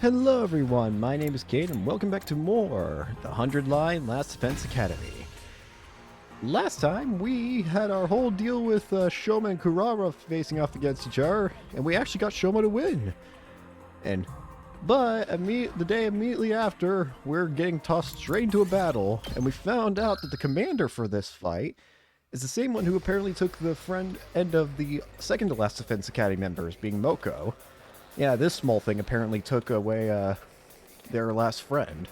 Hello everyone, my name is Cadens and welcome back to more The 100 Line Last Defense Academy. Last time we had our whole deal with Shouma and Kurara facing off against each other, and we actually got Shouma to win. But the day immediately after, we're getting tossed straight into a battle, and we found out that the commander for this fight is the same one who apparently took the friend end of the second to last Defense Academy members, being Moko. Yeah, this small thing apparently took away their last friend.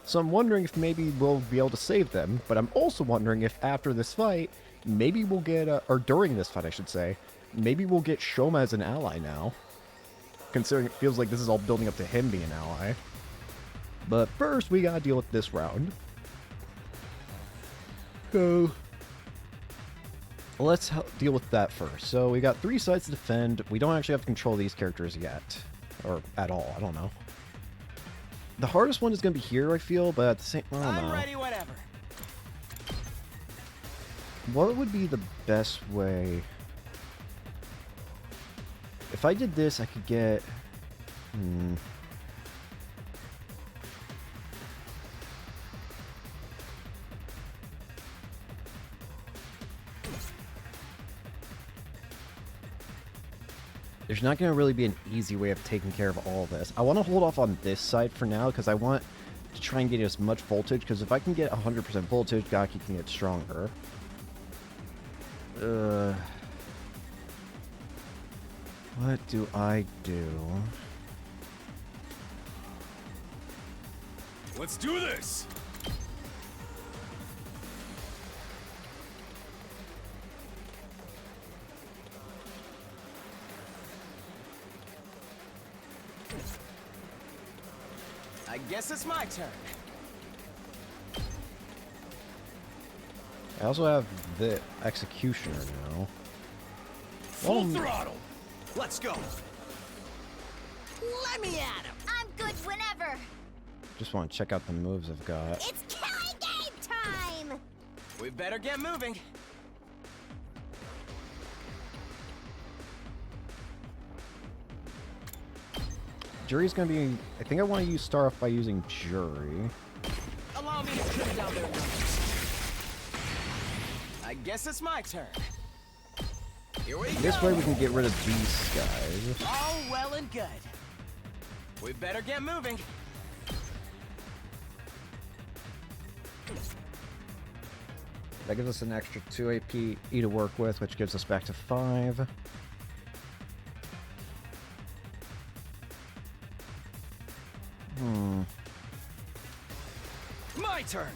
So I'm wondering if maybe we'll be able to save them, but I'm also wondering if after this fight, maybe we'll get, or during this fight I should say, maybe we'll get Shouma as an ally now. Considering it feels like this is all building up to him being an ally. But first, we gotta deal with this round. So let's deal with that first. So we got 3 sides to defend. We don't actually have to control these characters yet. Or at all, I don't know. The hardest one is going to be here, I feel, but at the same... I don't know. I'm ready, whatever. What would be the best way... If I did this, I could get... There's not going to really be an easy way of taking care of all this. I want to hold off on this side for now because I want to try and get as much voltage, because if I can get 100% voltage, Gaki can get stronger. What do I do? Let's do this! I guess it's my turn. I also have the Executioner now. Full throttle! Let's go! Let me at him! I'm good whenever! Just want to check out the moves I've got. It's killing game time! We better get moving. Jury's gonna be... I think I want to start off by using Jury. Allow me to trim down their numbers. I guess it's my turn. Here we go. This way we can get rid of these guys. All well and good. We better get moving. That gives us an extra 2 AP to work with, which gives us back to 5. My turn.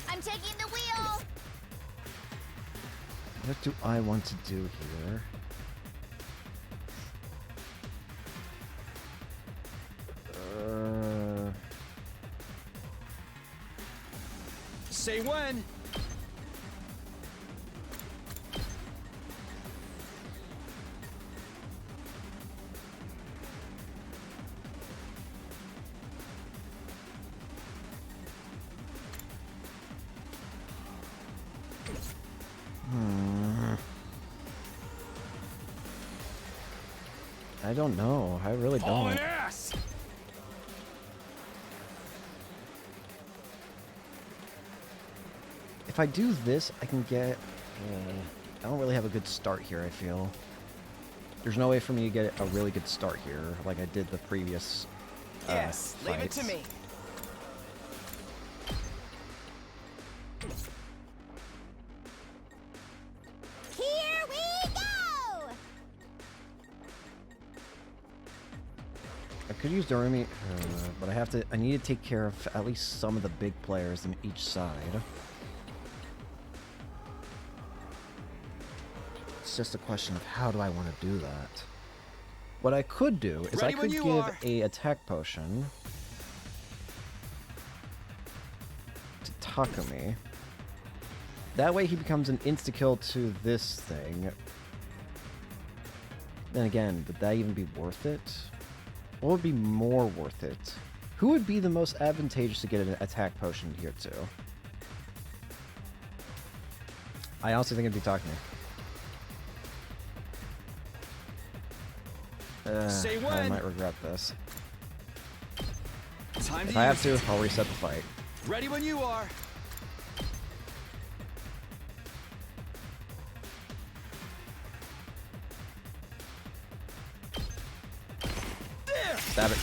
I'm taking the wheel! What do I want to do here? Say when. I don't know. I really All don't. an ass. If I do this, I can get... I don't really have a good start here, I feel. There's no way for me to get a really good start here, like I did the previous Yes, leave it fights. to me. Here we go! I could use Doremi, but I need to take care of at least some of the big players in each side. It's just a question of how do I want to do that. What I could do is I could give a attack potion to Takumi. That way he becomes an insta-kill to this thing. Then again, would that even be worth it? What would be more worth it? Who would be the most advantageous to get an attack potion here to? I honestly think it'd be Takumi. Say I when. might regret this. Time If to I use have it. to, I'll reset the fight. Ready when you are. There. Stab it.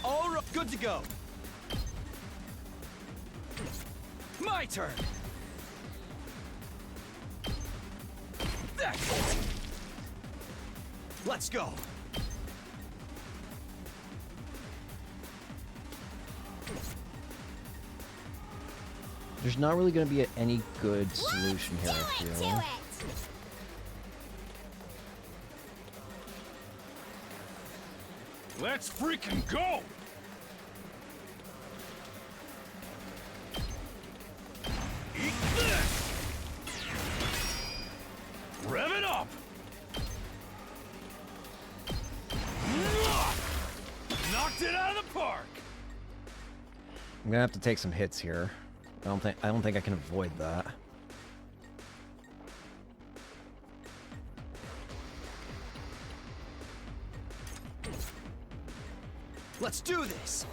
All right. Good to go. My turn. That's it. Let's go. There's not really going to be any good solution here, I Do feel. it! Let's freaking go! Eat this! Rev it up! Knocked it out of the park! I'm gonna have to take some hits here. I don't think I can avoid that. Let's do this.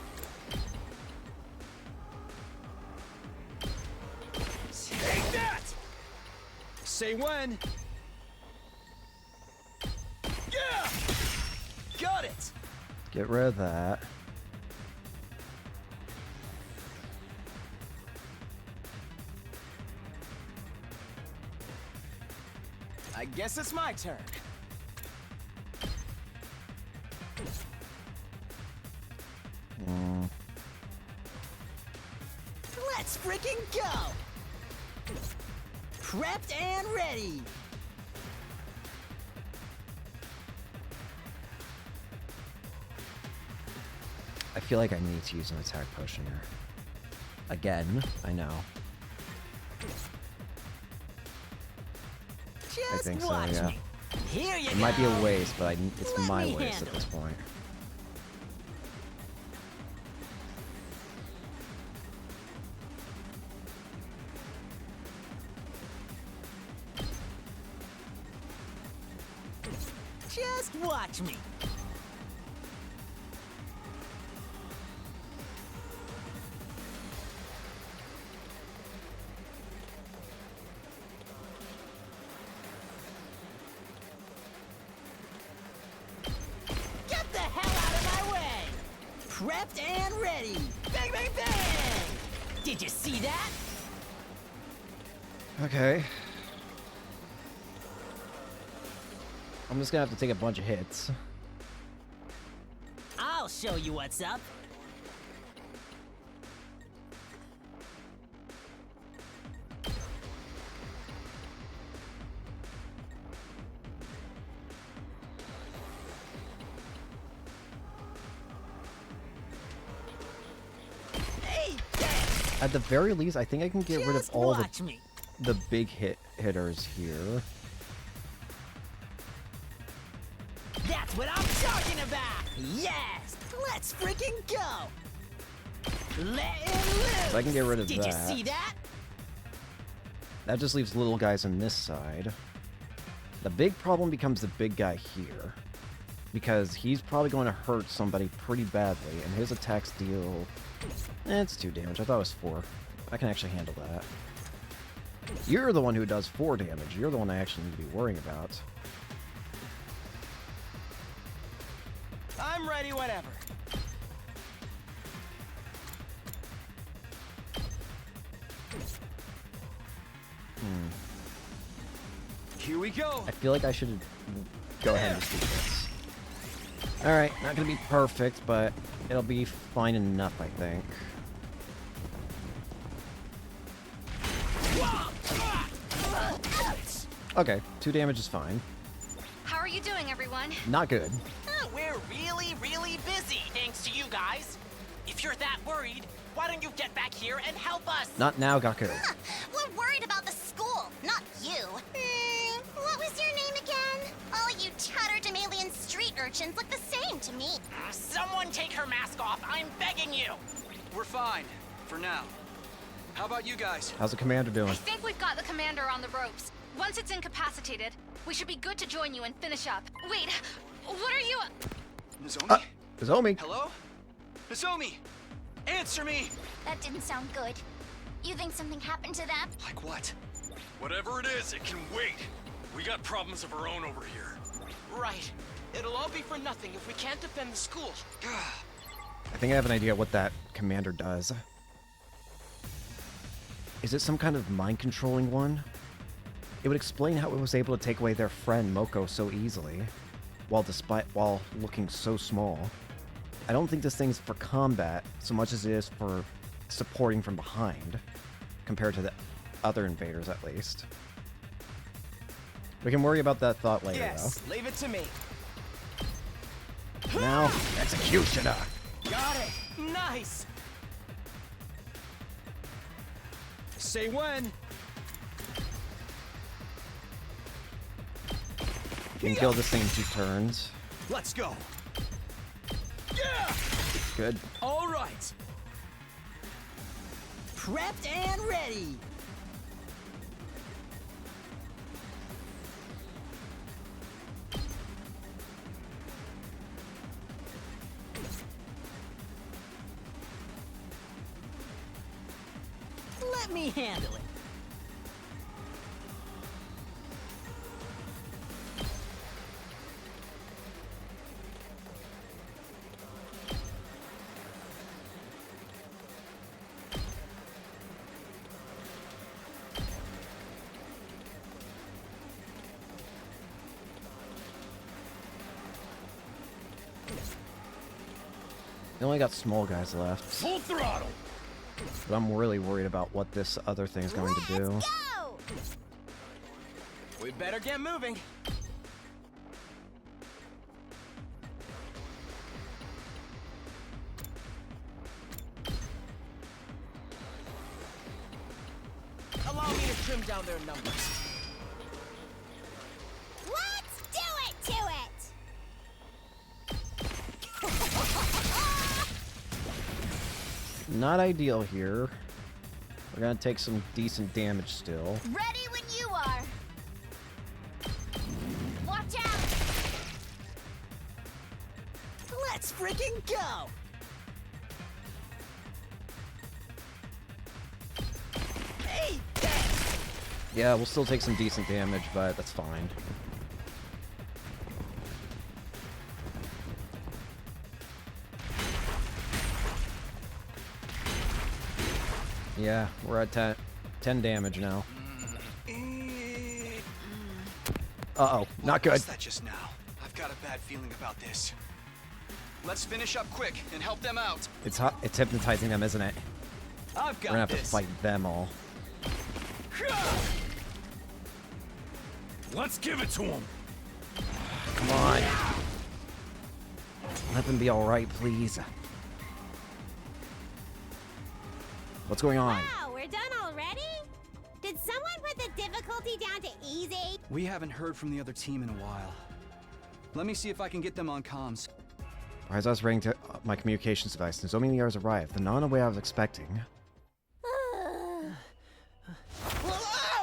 Take that! Say when. Yeah! Got it. Get rid of that. I guess it's my turn. Let's freaking go! Prepped and ready! I feel like I need to use an attack potion here. Again, I know. Just think so, watch yeah. me. Here you It go. might be a waste, but it's Let my me waste at handle this it. point. Just watch me. Get the hell out of my way! Prepped and ready! Bang, bang, bang! Did you see that? Okay. I'm just gonna have to take a bunch of hits. I'll show you what's up. Hey, At the very least, I think I can get rid of just all watch me. the big hitters here. That's what I'm talking about! Yes! Let's freaking go! Let him loose! I can get rid of Did you that. see that? That just leaves little guys on this side. The big problem becomes the big guy here. Because he's probably going to hurt somebody pretty badly, and his attacks deal... it's 2 damage. I thought it was 4. I can actually handle that. You're the one who does 4 damage. You're the one I actually need to be worrying about. I'm ready whenever. Here we go. I feel like I should go ahead and just do this. Alright, not gonna be perfect, but it'll be fine enough, I think. Okay, 2 damage is fine. How are you doing, everyone? Not good. We're really, really busy, thanks to you guys. If you're that worried, why don't you get back here and help us? Not now, Gaku. We're worried about the school, not you. What was your name again? All you tatterdemalion street urchins look the same to me. Someone take her mask off, I'm begging you. We're fine. For now. How about you guys? How's the commander doing? I think we've got the commander on the ropes. Once it's incapacitated, we should be good to join you and finish up. Wait, what are you... Nozomi? Nozomi. Hello? Nozomi! Answer me! That didn't sound good. You think something happened to them? Like what? Whatever it is, it can wait. We got problems of our own over here. Right. It'll all be for nothing if we can't defend the school. I think I have an idea what that commander does. Is it some kind of mind-controlling one? It would explain how it was able to take away their friend Moko so easily, while looking so small. I don't think this thing's for combat so much as it is for supporting from behind, compared to the other invaders at least. We can worry about that thought later, Yes, leave it to me. though. Now, executioner! Got it. Nice. Say when. You can kill this thing in 2 turns. Let's go. Yeah. Good. All right. Prepped and ready. Let me handle it. They only got small guys left, Full throttle! but I'm really worried about what this other thing's going to do. Let's go! We better get moving. Allow me to trim down their numbers. Let's do it to it! Not ideal here. We're gonna take some decent damage still. Ready when you are. Watch out! Let's freaking go! Hey, Yeah, we'll still take some decent damage, but that's fine. Yeah, we're at 10 damage now. Uh-oh, not good. What's that just now? I've got a bad feeling about this. Let's finish up quick and help them out. It's hypnotizing them, isn't it? I've We're gonna got have to this. fight them all. Let's give it to him! Come on. Let them be alright, please. What's going on? Wow, we're done already? Did someone put the difficulty down to easy? We haven't heard from the other team in a while. Let me see if I can get them on comms. As I was ringing to my communications device, Nozomi and the others arrived, but not in the way I was expecting. whoa,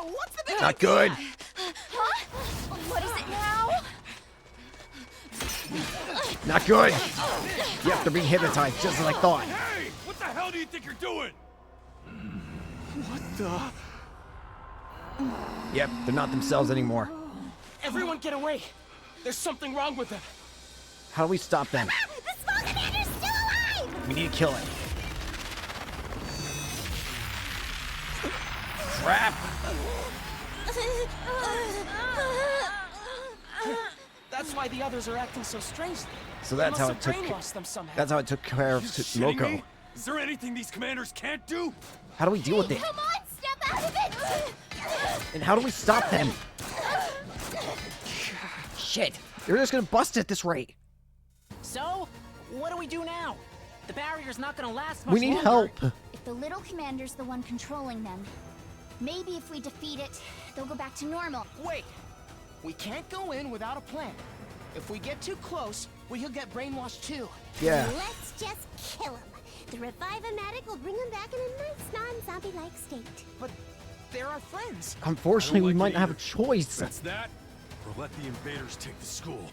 what's the big Not good! Huh? What is it now? Not good! Yep, they're being hypnotized, just as I thought. Hey! What the hell do you think you're doing? Yep, they're not themselves anymore. Everyone get away. There's something wrong with them. How do we stop them? The small commander's still alive! We need to kill it. Crap! That's why the others are acting so strangely. So They that's how must it have took. brainwashed them somehow. That's how it took care of You shitting Moko. me? Is there anything these commanders can't do? How do we deal with it? Come on, step out of it! And how do we stop them? Shit! They're just gonna bust at this rate. So, what do we do now? The barrier's not gonna last much We need longer. help. If the little commander's the one controlling them, maybe if we defeat it, they'll go back to normal. Wait. We can't go in without a plan. If we get too close, we'll get brainwashed too. Yeah. Let's just kill him. The Revive-O-Matic will bring him back in a nice non-zombie-like state. But they're our friends. Unfortunately, I we don't might like not it have a choice. It's that, or let the invaders take the school.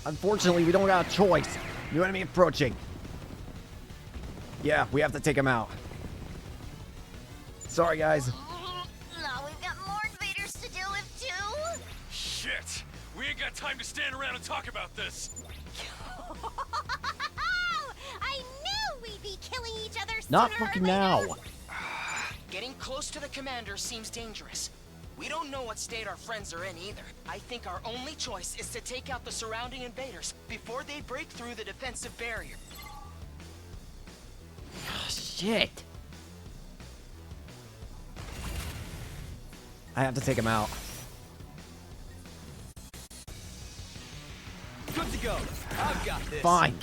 Unfortunately, we don't got a choice. New enemy approaching. Yeah, we have to take him out. Sorry, guys. Now we've got more invaders to deal with, too. Shit! We ain't got time to stand around and talk about this. I knew we'd be killing each other Not sooner or fucking later. now. Getting close to the commander seems dangerous. We don't know what state our friends are in either. I think our only choice is to take out the surrounding invaders before they break through the defensive barrier. Shit. I have to take him out. Good to go. I've got this. Fine.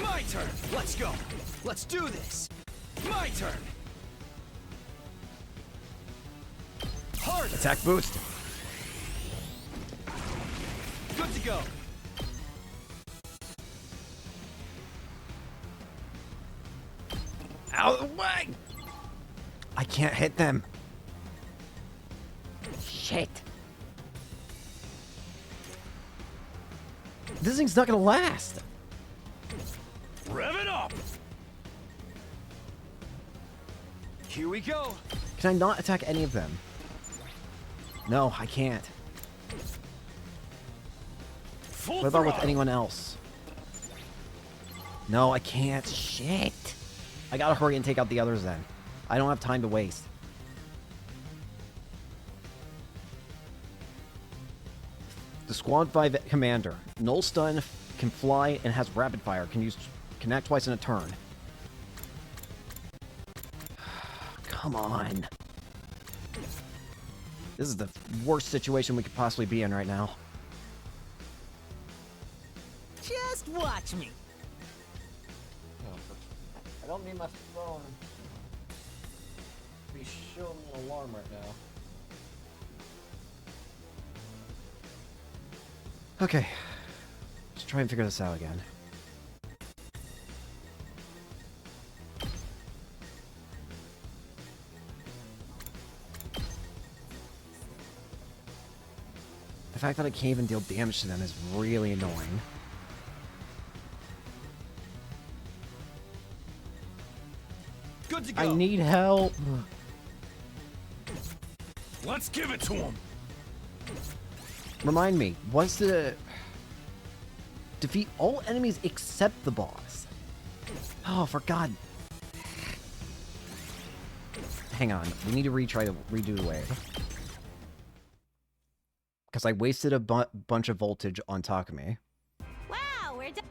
My turn. Let's go. Let's do this. My turn. Hard. Attack boost. Good to go. Out of the way. I can't hit them. Shit. This thing's not gonna last. Rev it up! Here we go. Can I not attack any of them? No, I can't. Full What about with throttle. anyone else? No, I can't. Shit. I gotta hurry and take out the others then. I don't have time to waste. The Squad 5 commander. Null stun, can fly, and has rapid fire. Can act twice in a turn. Come on. This is the worst situation we could possibly be in right now. Just watch me. I don't need my phone to be showing an alarm right now. Okay. Let's try and figure this out again. The fact that I can't even deal damage to them is really annoying. Good to go. I need help. Let's give it to him. Remind me, what's the... Defeat all enemies except the boss. Oh, for God. Hang on, we need to redo the wave. Because I wasted a bunch of voltage on Takumi. Wow, we're done.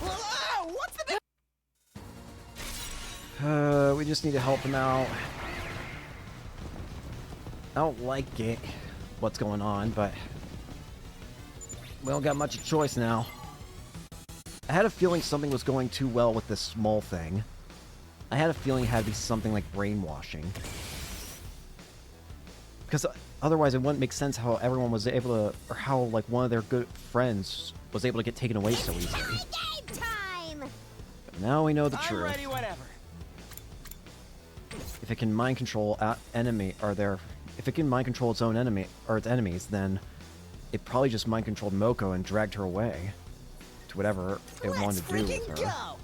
Whoa, what's the We just need to help him out. I don't like it, what's going on, but... we don't got much of a choice now. I had a feeling something was going too well with this small thing. I had a feeling it had to be something like brainwashing. Because otherwise it wouldn't make sense how everyone was able to... or how, like, one of their good friends was able to get taken away so easily. Game time! But now we know the I'm truth. ready whenever. If it can mind control if it can mind control its own enemy or its enemies, then it probably just mind controlled Moko and dragged her away to whatever it Let's wanted to do with freaking her. go.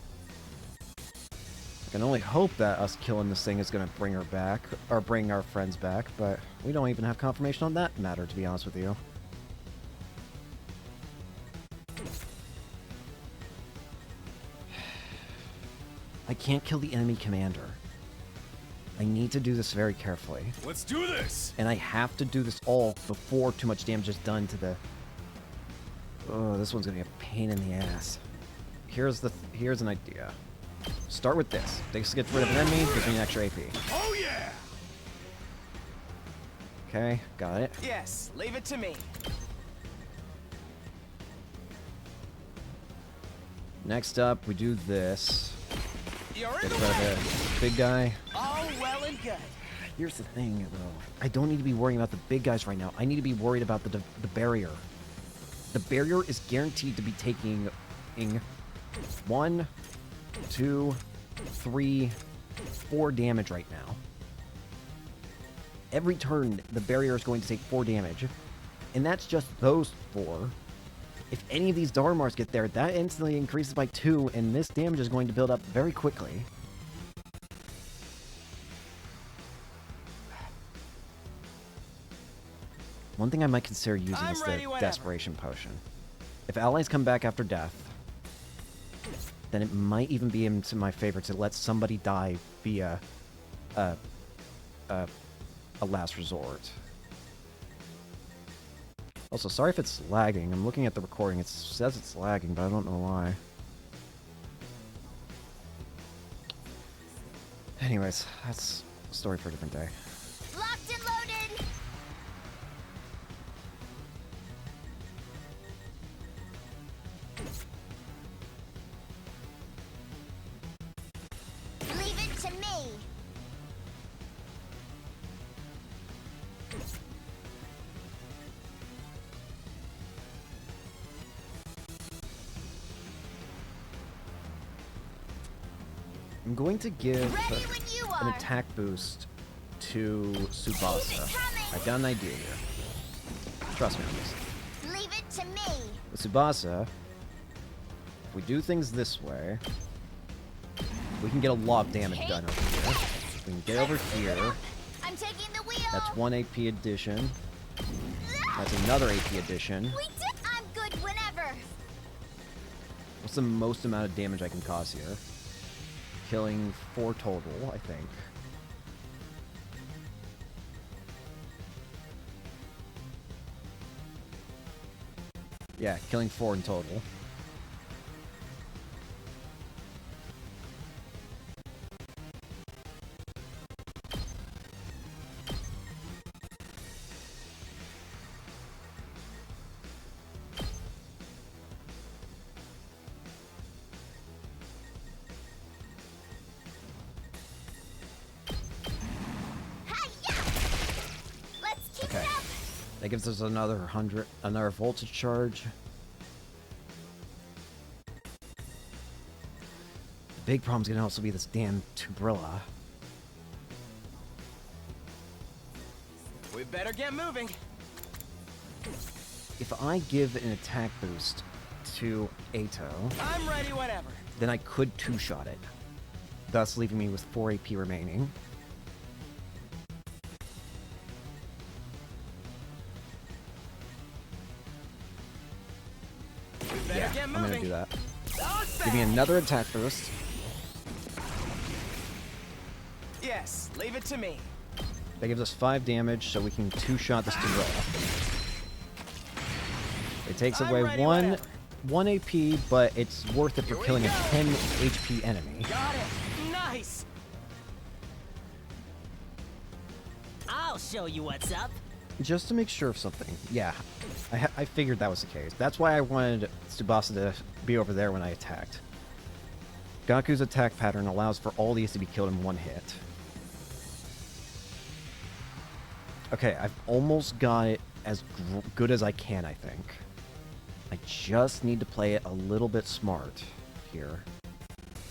I can only hope that us killing this thing is going to bring her back, or bring our friends back, but we don't even have confirmation on that matter, to be honest with you. I can't kill the enemy commander. I need to do this very carefully. Let's do this. And I have to do this all before too much damage is done to the... Oh, this one's gonna be a pain in the ass. Here's an idea. Start with this. This gets rid of an enemy, gives me an extra AP. Oh yeah. Okay, got it. Yes, leave it to me. Next up, we do this. You're in Get the rid of way. the big guy. All well and good. Here's the thing, though. I don't need to be worrying about the big guys right now. I need to be worried about the barrier. The barrier is guaranteed to be taking 1, 2, 3, 4 damage right now. every turn, the barrier is going to take 4 damage. And that's just those 4. If any of these Darmars get there, that instantly increases by 2, and this damage is going to build up very quickly. One thing I might consider using is the Desperation Potion. If allies come back after death, then it might even be into my favor to let somebody die via a last resort. Also, sorry if it's lagging. I'm looking at the recording. It says it's lagging, but I don't know why. Anyways, that's a story for a different day. Locked and loaded! Leave it to me! I'm going to give Ready when you an are. attack boost to Tsubasa. I've got an idea here. Trust me on this. Leave it to me! With Tsubasa, if we do things this way, we can get a lot of damage done over here. We can get over here. I'm taking the wheel! That's 1 AP addition. That's another AP addition. We did! I'm good whenever! What's the most amount of damage I can cause here? Killing 4 total, I think. Yeah, killing 4 in total. Let's keep Okay. it up! That gives us another voltage charge. The big problem's gonna also be this damn Tubrilla. We better get moving. If I give an attack boost to Ato, I'm ready whenever. then I could 2-shot it, thus leaving me with 4 AP remaining. We better Yeah, get I'm moving. gonna do that. Those Give me back. another attack boost. Yes, leave it to me. That gives us 5 damage, so we can 2-shot this Tubrilla. It takes I'm away ready 1 whenever. 1 AP, but it's worth it for Here we killing a go. 10 HP enemy. Got it. Nice. I'll show you what's up. Just to make sure of something. Yeah, I figured that was the case. That's why I wanted Tsubasa to be over there when I attacked. Gaku's attack pattern allows for all these to be killed in 1 hit. Okay, I've almost got it as good as I can, I think. I just need to play it a little bit smart here.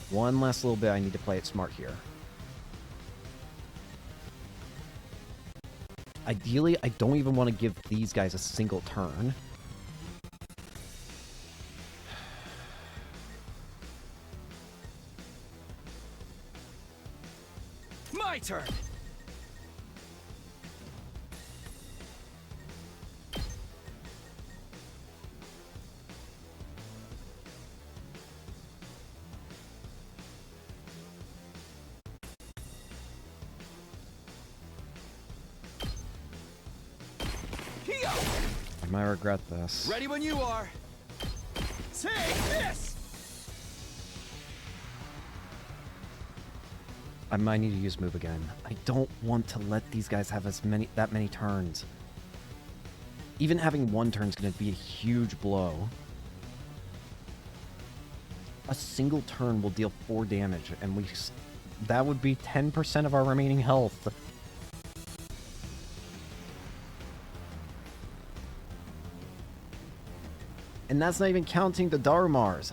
One last little bit, I need to play it smart here. Ideally, I don't even want to give these guys a single turn. My turn. I might regret this. Ready when you are. Take this. I might need to use move again. I don't want to let these guys have that many turns. Even having 1 turn is going to be a huge blow. A single turn will deal 4 damage, and that would be 10% of our remaining health. And that's not even counting the Darmars.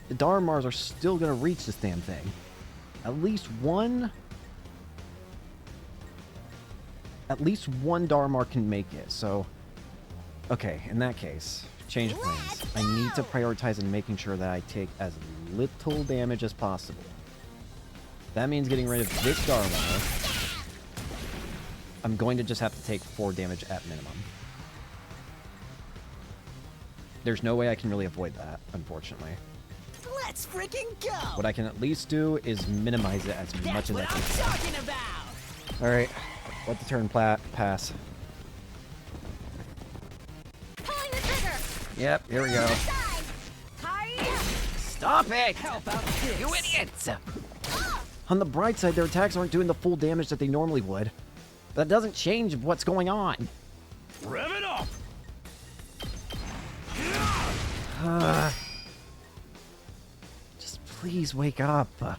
The Darmars are still going to reach this damn thing. At least 1 at least one Dharma can make it, so... Okay, in that case, change plans. I need to prioritize in making sure that I take as little damage as possible. That means getting rid of this Dharma. I'm going to just have to take 4 damage at minimum. There's no way I can really avoid that, unfortunately. Let's freaking go! What I can at least do is minimize it as much as I That's can. what I'm talking about! Alright, let the turn pass. Pulling the trigger. Yep, here we go. Stop it! How about this? You idiots! On the bright side, their attacks aren't doing the full damage that they normally would. That doesn't change what's going on. Rev it up! Just please wake up. Let's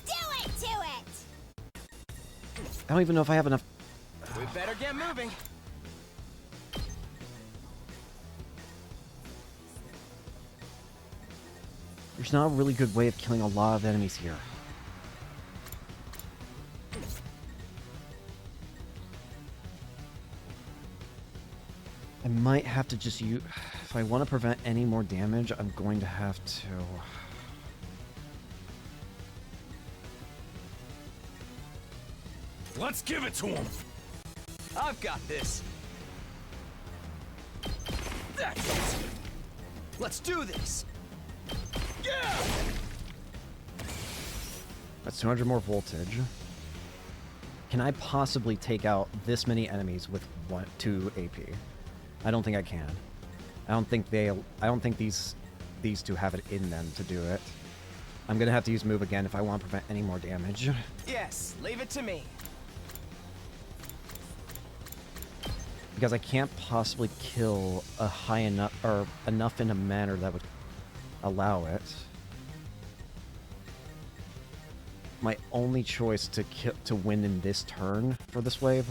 do it to it! I don't even know if I have enough. We better get moving. There's not a really good way of killing a lot of enemies here. I might have to just use... If I want to prevent any more damage, I'm going to have to... Let's give it to him! I've got this. That's it. Let's do this. Yeah! That's 200 more voltage. Can I possibly take out this many enemies with 2 AP? I don't think I can. I don't think these two have it in them to do it. I'm gonna have to use move again if I want to prevent any more damage. Yes, leave it to me. Because I can't possibly kill a high enough or enough in a manner that would allow it. My only choice to win in this turn for this wave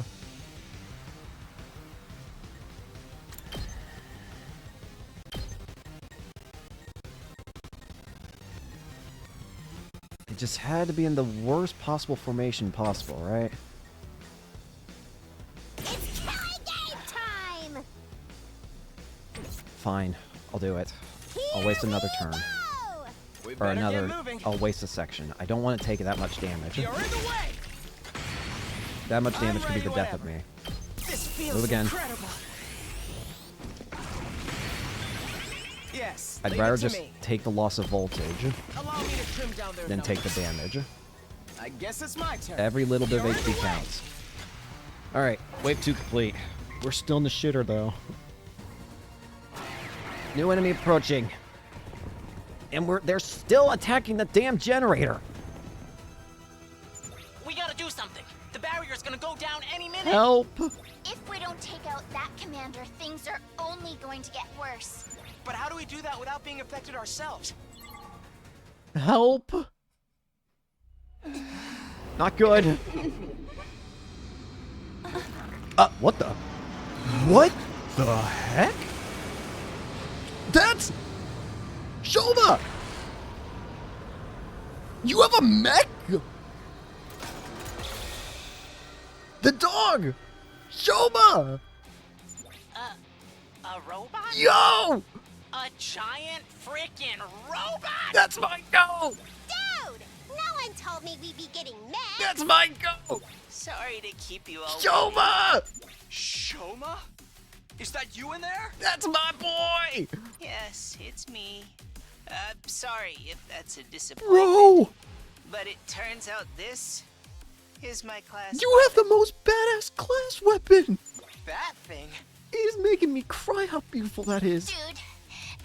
it just had to be in the worst possible formation possible, right? It's killing game time! Fine, I'll do it. I'll waste another turn. We Or better another... get moving. I'll waste a section. I don't want to take that much damage. You're in the way. That much damage could be ready, the death of whatever. me. This feels Move again. incredible. Yes. I'd leave rather it to just me. take the loss of voltage Allow me to trim down their than take the numbers. damage. I guess it's my turn. Every little bit of You're in the HP way. counts. Alright, wave 2 complete. We're still in the shitter, though. New enemy approaching. And they're still attacking the damn generator. We gotta do something. The barrier's gonna go down any minute. Help! If we don't take out that commander, things are only going to get worse. But how do we do that without being affected ourselves? Help! Not good. What the? What the heck? That's... Shouma! You have a mech? The dog! Shouma! A robot? Yo! A giant freaking robot? That's my go! Dude! No one told me we'd be getting mad! That's my go! Sorry to keep you all. Shouma! Shouma? Is that you in there? That's my boy! Yes, it's me. Sorry if that's a disappointment. Bro! But it turns out this is my class. You have the most badass class weapon! That thing? It is making me cry how beautiful that is. Dude,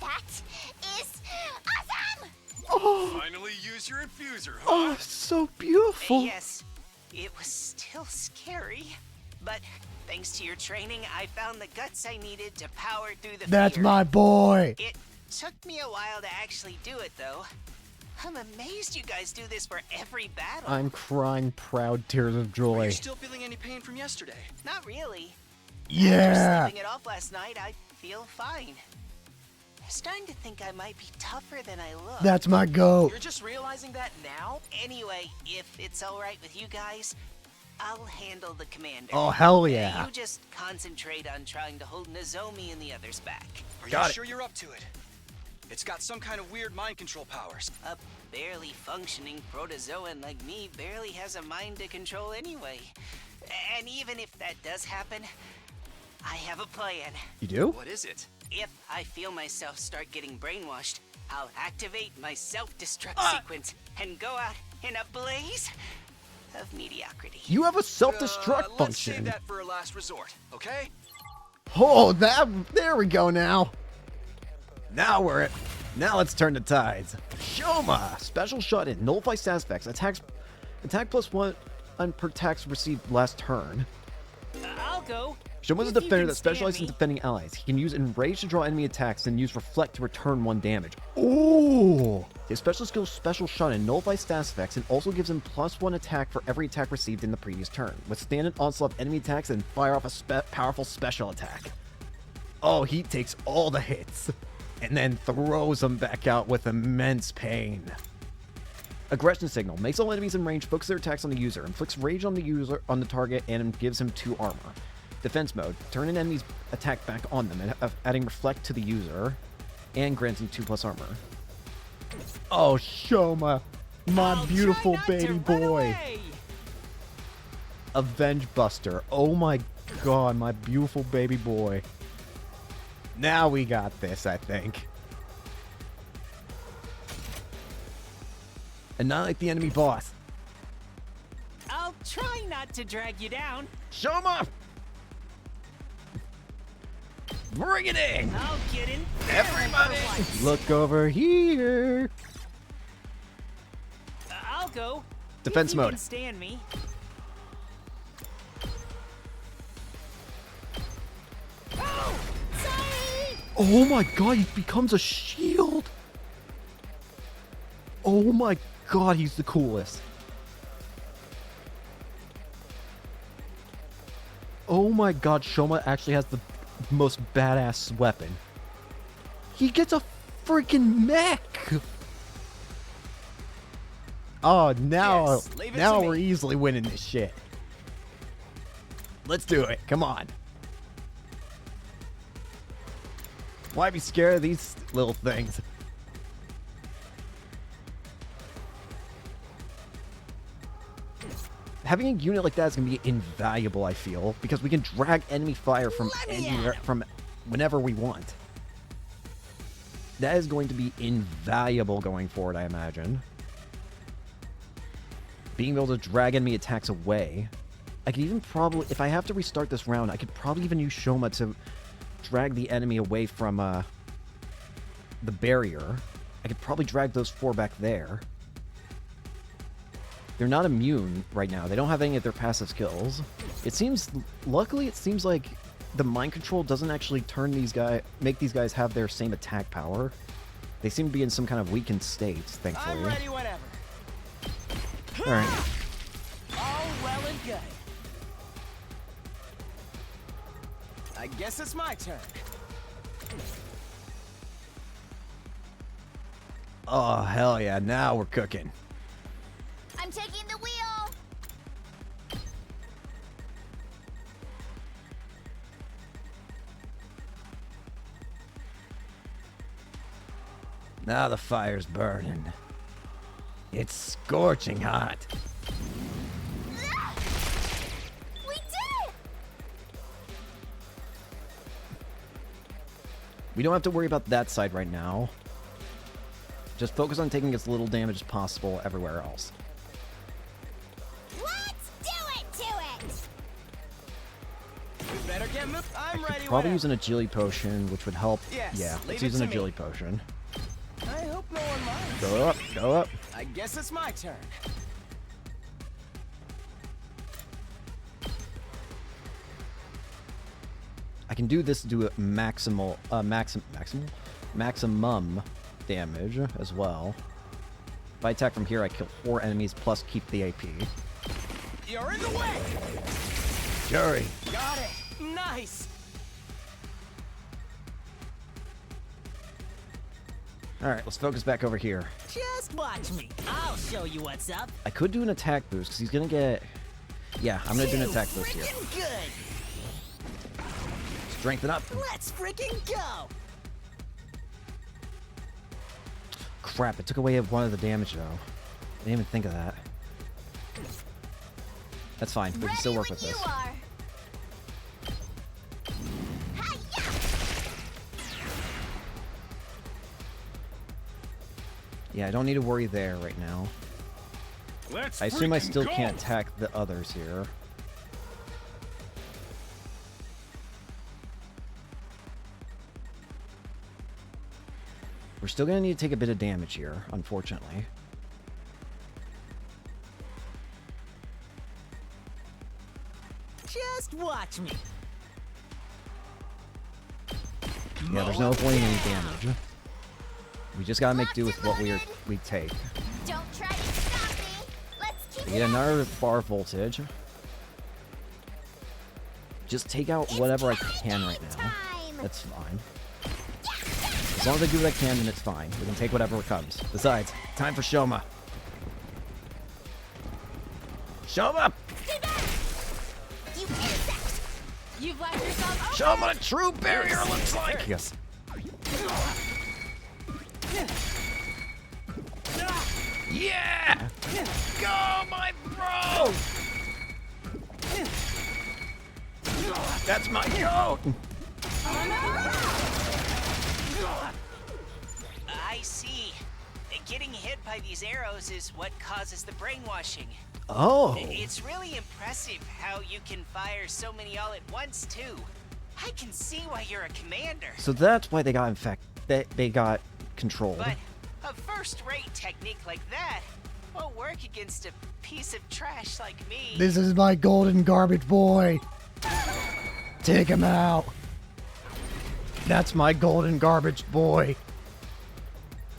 that is awesome! Oh, Finally use your infuser, huh? oh, so beautiful. Yes, it was still scary, but thanks to your training, I found the guts I needed to power through the That's fear. my boy. It took me a while to actually do it, though. I'm amazed you guys do this for every battle. I'm crying proud tears of Are joy. you still feeling any pain from yesterday? Not really. After Yeah! sleeping it off last night, I feel fine. I'm starting to think I might be tougher than I look. That's my goat. You're just realizing that now? Anyway, if it's alright with you guys, I'll handle the commander. Oh, hell yeah. You just concentrate on trying to hold Nozomi and the others back. Are Got you it. sure you're up to it? It's got some kind of weird mind control powers. A barely functioning protozoan like me barely has a mind to control anyway. And even if that does happen, I have a plan. You do? What is it? If I feel myself start getting brainwashed, I'll activate my self-destruct sequence and go out in a blaze of mediocrity. You have a self-destruct Let's save function. that for a last resort, okay? Oh, there we go now. Now let's turn the tides. Shouma, special shut-in, nullify stat effects, attack +1 per attacks received last turn. I'll go. Shouma's a If you defender can that specializes in stand me. defending allies. He can use Enrage to draw enemy attacks and use Reflect to return 1 damage. Ooh! His special skill, Special Shut-in, nullifies stat effects and also gives him +1 attack for every attack received in the previous turn. Withstand an onslaught of enemy attacks and fire off a powerful special attack. Oh, he takes all the hits and then throws them back out with immense pain. Aggression Signal makes all enemies in range focus their attacks on the user, inflicts rage on the target, and gives him 2 armor. Defense Mode, turn an enemy's attack back on them, adding Reflect to the user, and granting 2+ armor. Oh, Shouma, my I'll beautiful try not to baby run boy. away. Avenge Buster. Oh my god, my beautiful baby boy. Now we got this, I think. Annihilate the enemy boss. I'll try not to drag you down. Shouma! Bring it in! I'll get in. Everybody! Look over here! I'll go. Defense if you mode. Can stand me. Oh, sorry. Oh my god, he becomes a shield! Oh my god, he's the coolest. Oh my god, Shouma actually has the most badass weapon. He gets a freaking mech! Oh, now, Yes, leave it now to we're me. easily winning this shit. Let's do it. Come on. Why be scared of these little things? Having a unit like that is going to be invaluable, I feel, because we can drag enemy fire from Let me anywhere, at 'em. from whenever we want. That is going to be invaluable going forward, I imagine. Being able to drag enemy attacks away. I could even probably, if I have to restart this round, I could probably even use Shouma to drag the enemy away from the barrier. I could probably drag those 4 back there. They're not immune right now. They don't have any of their passive skills. It seems, luckily, it seems like the mind control doesn't actually turn these guys, make these guys have their same attack power. They seem to be in some kind of weakened state, thankfully. I'm ready whenever. All right. All well and good. I guess it's my turn. Oh, hell yeah. Now we're cooking. I'm taking the wheel. Now the fire's burning. It's scorching hot. We did it! We don't have to worry about that side right now. Just focus on taking as little damage as possible everywhere else. Let's do it to it! We better get moving. I'm ready Probably whenever. use an agility potion, which would help. Yes, Yeah, leave let's it use an to me. agility potion. I hope no one minds. Go up, go up. I guess it's my turn. I can do this to do a maximum damage as well. If I attack from here, I kill 4 enemies plus keep the AP. You're in the way. Jerry. Got it. Nice. All right, let's focus back over here. Just watch me. I'll show you what's up. I could do an attack boost because he's gonna get. Yeah, I'm gonna do an attack boost here. Freaking good. Strengthen up. Let's freaking go. Crap, it took away one of the damage though. I didn't even think of that. That's fine. We can still work with this. You are. Hi-ya! Yeah, I don't need to worry there right now. I assume I still can't attack the others here. We're still gonna need to take a bit of damage here, unfortunately. Just watch me. Yeah, there's no avoiding any damage. We just gotta make do with what we take. Don't try to stop me. Let's keep We get another bar voltage. Just take out whatever I can right now. That's fine. As long as I do what I can, then it's fine. We can take whatever comes. Besides, time for Shouma. Shouma! Stay back! You insect! You've left yourself Show 'em what a true barrier looks like! Yes. Yeah! Go, my bro! That's my goat! I see. Getting hit by these arrows is what causes the brainwashing. Oh! It's really impressive how you can fire so many all at once, too. I can see why you're a commander. So that's why they got they got controlled. But a first-rate technique like that won't work against a piece of trash like me. This is my golden garbage boy. Take him out. That's my golden garbage boy.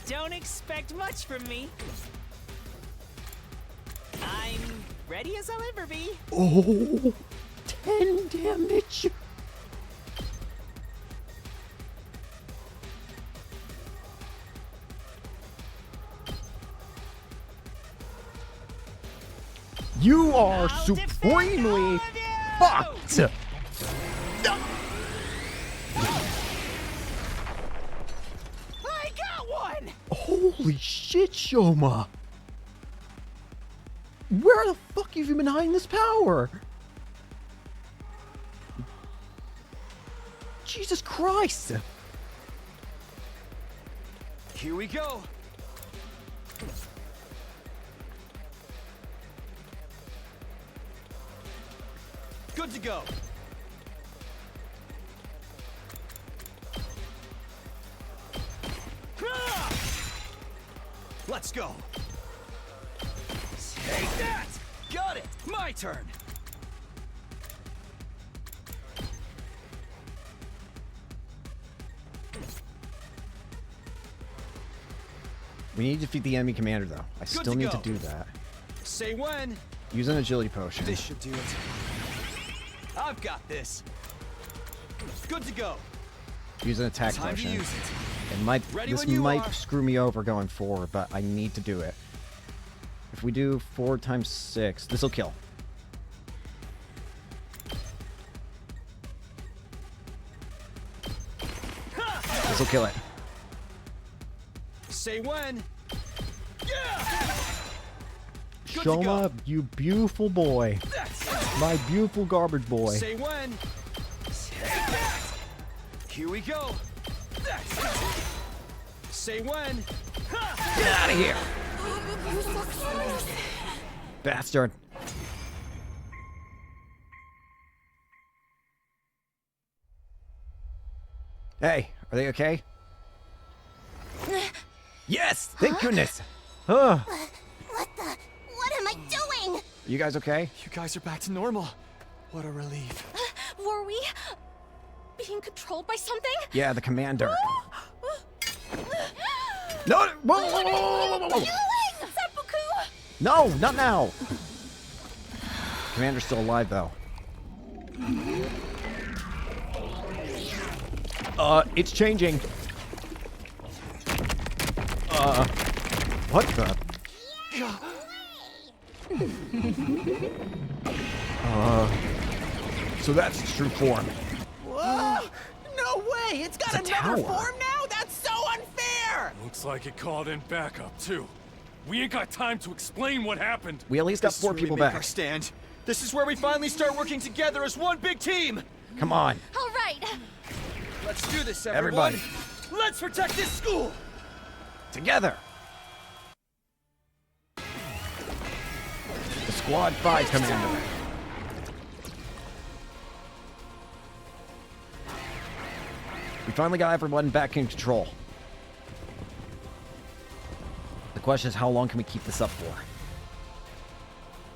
Don't expect much from me. I'm ready as I'll ever be. Oh, 10 damage. You are I'll defend supremely all of you! fucked. I got one! Holy shit, Shouma. Where the fuck have you been hiding this power? Jesus Christ. Here we go. Good to go. Let's go. Take that! Got it! My turn! We need to defeat the enemy commander, though. I still to need go. to do that. Say when. Use an agility potion. This should do it. I've got this. Good to go. Use an attack Time to potion. use it. Ready This when you might are. screw me over going forward, but I need to do it. If we do 4 times 6, this will kill. This will kill it. Say when. Yeah! Good to Shouma, go. you beautiful boy. That's My beautiful garbage boy. Say when. Take that! Here we go. That's it. Say when. Ha! Get out of here! Bastard. Hey, are they okay? Yes! Thank goodness! Huh. What am I doing? You guys okay? You guys are back to normal. What a relief. Were we being controlled by something? Yeah, the commander. No! Whoa, whoa, whoa, whoa, whoa, whoa. Seppuku! No, not now! Commander's still alive, though. It's changing. What the? So that's its true form. Whoa! No way! It's got It's a another tower. form now? That's so unfair! Looks like it called in backup, too. We ain't got time to explain what happened. We at least got This is 4 where we people make back. our stand. This is where we finally start working together as one big team. Come on. All right. Let's do this, everyone. Everybody. Let's protect this school. Together. The Squad 5 Commander. We finally got everyone back in control. The question is, how long can we keep this up for?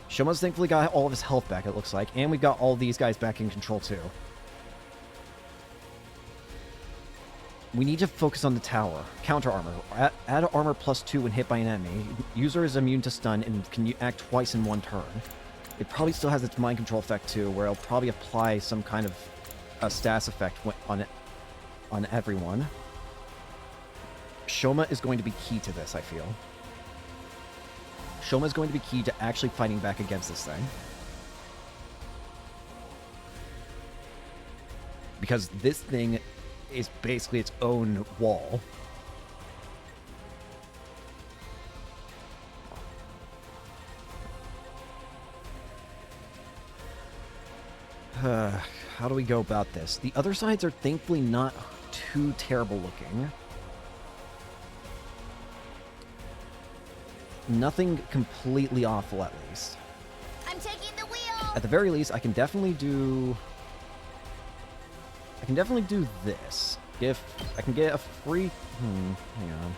Shouma's thankfully got all of his health back, it looks like, and we've got all these guys back in control too. We need to focus on the tower. Counter armor. Add armor +2 when hit by an enemy. User is immune to stun and can act twice in one turn. It probably still has its mind control effect too, where it'll probably apply some kind of a status effect on everyone. Shouma is going to be key to this, I feel. Shouma is going to be key to actually fighting back against this thing. Because this thing is basically its own wall. How do we go about this? The other sides are thankfully not too terrible looking. Nothing completely awful, at least. I'm taking the wheel. At the very least, I can definitely do this. If I can get a free... hang on.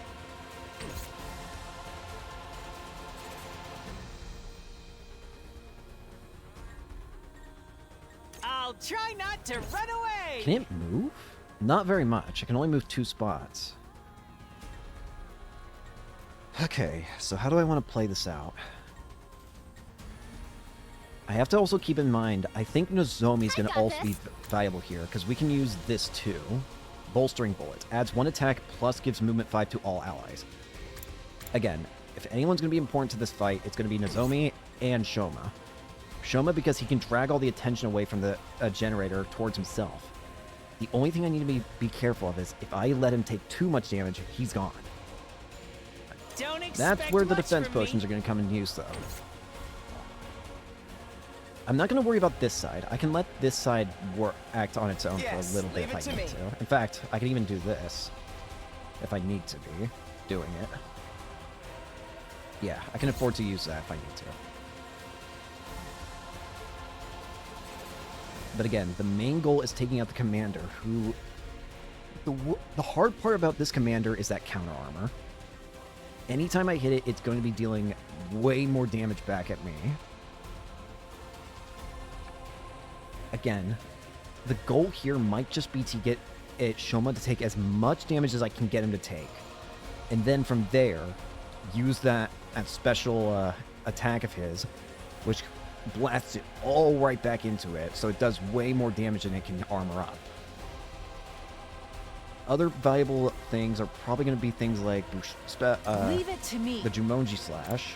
I'll try not to run away! Can it move? Not very much. I can only move 2 spots. Okay, so how do I want to play this out? I have to also keep in mind, I think Nozomi is going to also be valuable here, because we can use this too. Bolstering Bullets. Adds 1 attack, plus gives movement 5 to all allies. Again, if anyone's going to be important to this fight, it's going to be Nozomi and Shouma. Shouma because he can drag all the attention away from the generator towards himself. The only thing I need to be careful of is, if I let him take too much damage, he's gone. Don't expect That's where the much defense from me. potions are going to come in use, though. I'm not going to worry about this side. I can let this side act on its own Yes, for a little bit leave if it I to need me. to. In fact, I can even do this if I need to be doing it. Yeah, I can afford to use that if I need to. But again, the main goal is taking out the commander, who... The hard part about this commander is that counter armor. Anytime I hit it, it's going to be dealing way more damage back at me. Again, the goal here might just be to get Shouma to take as much damage as I can get him to take. And then from there, use that special attack of his, which blasts it all right back into it, so it does way more damage than it can armor up. Other valuable things are probably going to be things like Leave it to me. the Jumonji Slash,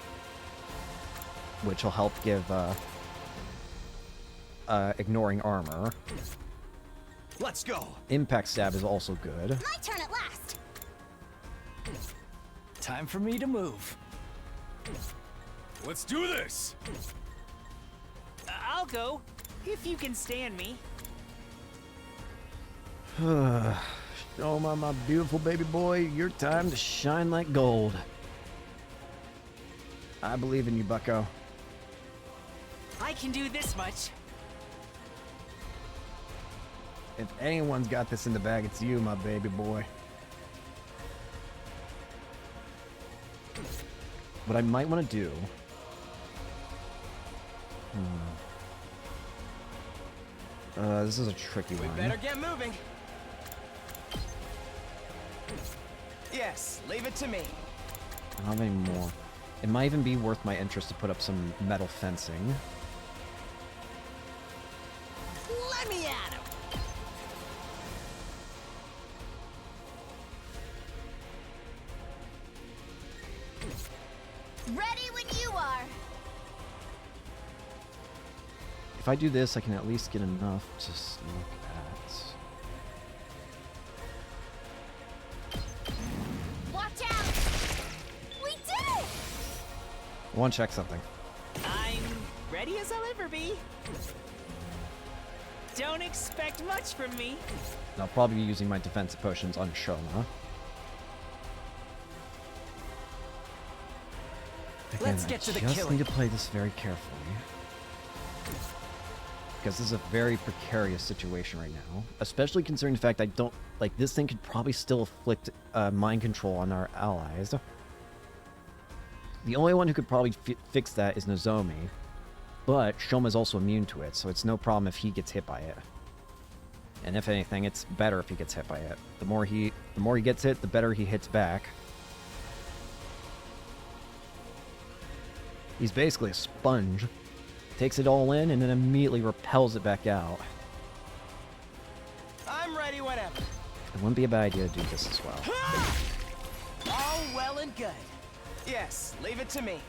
which will help give ignoring armor. Let's go. Impact Stab is also good. My turn at last. Time for me to move. Let's do this! I'll go, if you can stand me. Shouma, my beautiful baby boy, your time to shine like gold. I believe in you, bucko. I can do this much. If anyone's got this in the bag, it's you, my baby boy. What I might want to do... this is a tricky one. Better get moving. Yes, leave it to me. I don't have any more. It might even be worth my interest to put up some metal fencing. Let me at him. Ready when you are. if I do this, I can at least get enough to look at. Watch out! We did it! I want to check something. I'm ready as I'll ever be. Don't expect much from me. And I'll probably be using my defensive potions on Shouma. Let's get to the I just killing. need to play this very carefully. Because this is a very precarious situation right now. Especially considering the fact I don't... Like, this thing could probably still inflict mind control on our allies. The only one who could probably fix that is Nozomi. But Shouma's also immune to it, so it's no problem if he gets hit by it. And if anything, it's better if he gets hit by it. The more he gets hit, the better he hits back. He's basically a sponge. Takes it all in and then immediately repels it back out. I'm ready whenever. It wouldn't be a bad idea to do this as well. All well and good. Yes, leave it to me.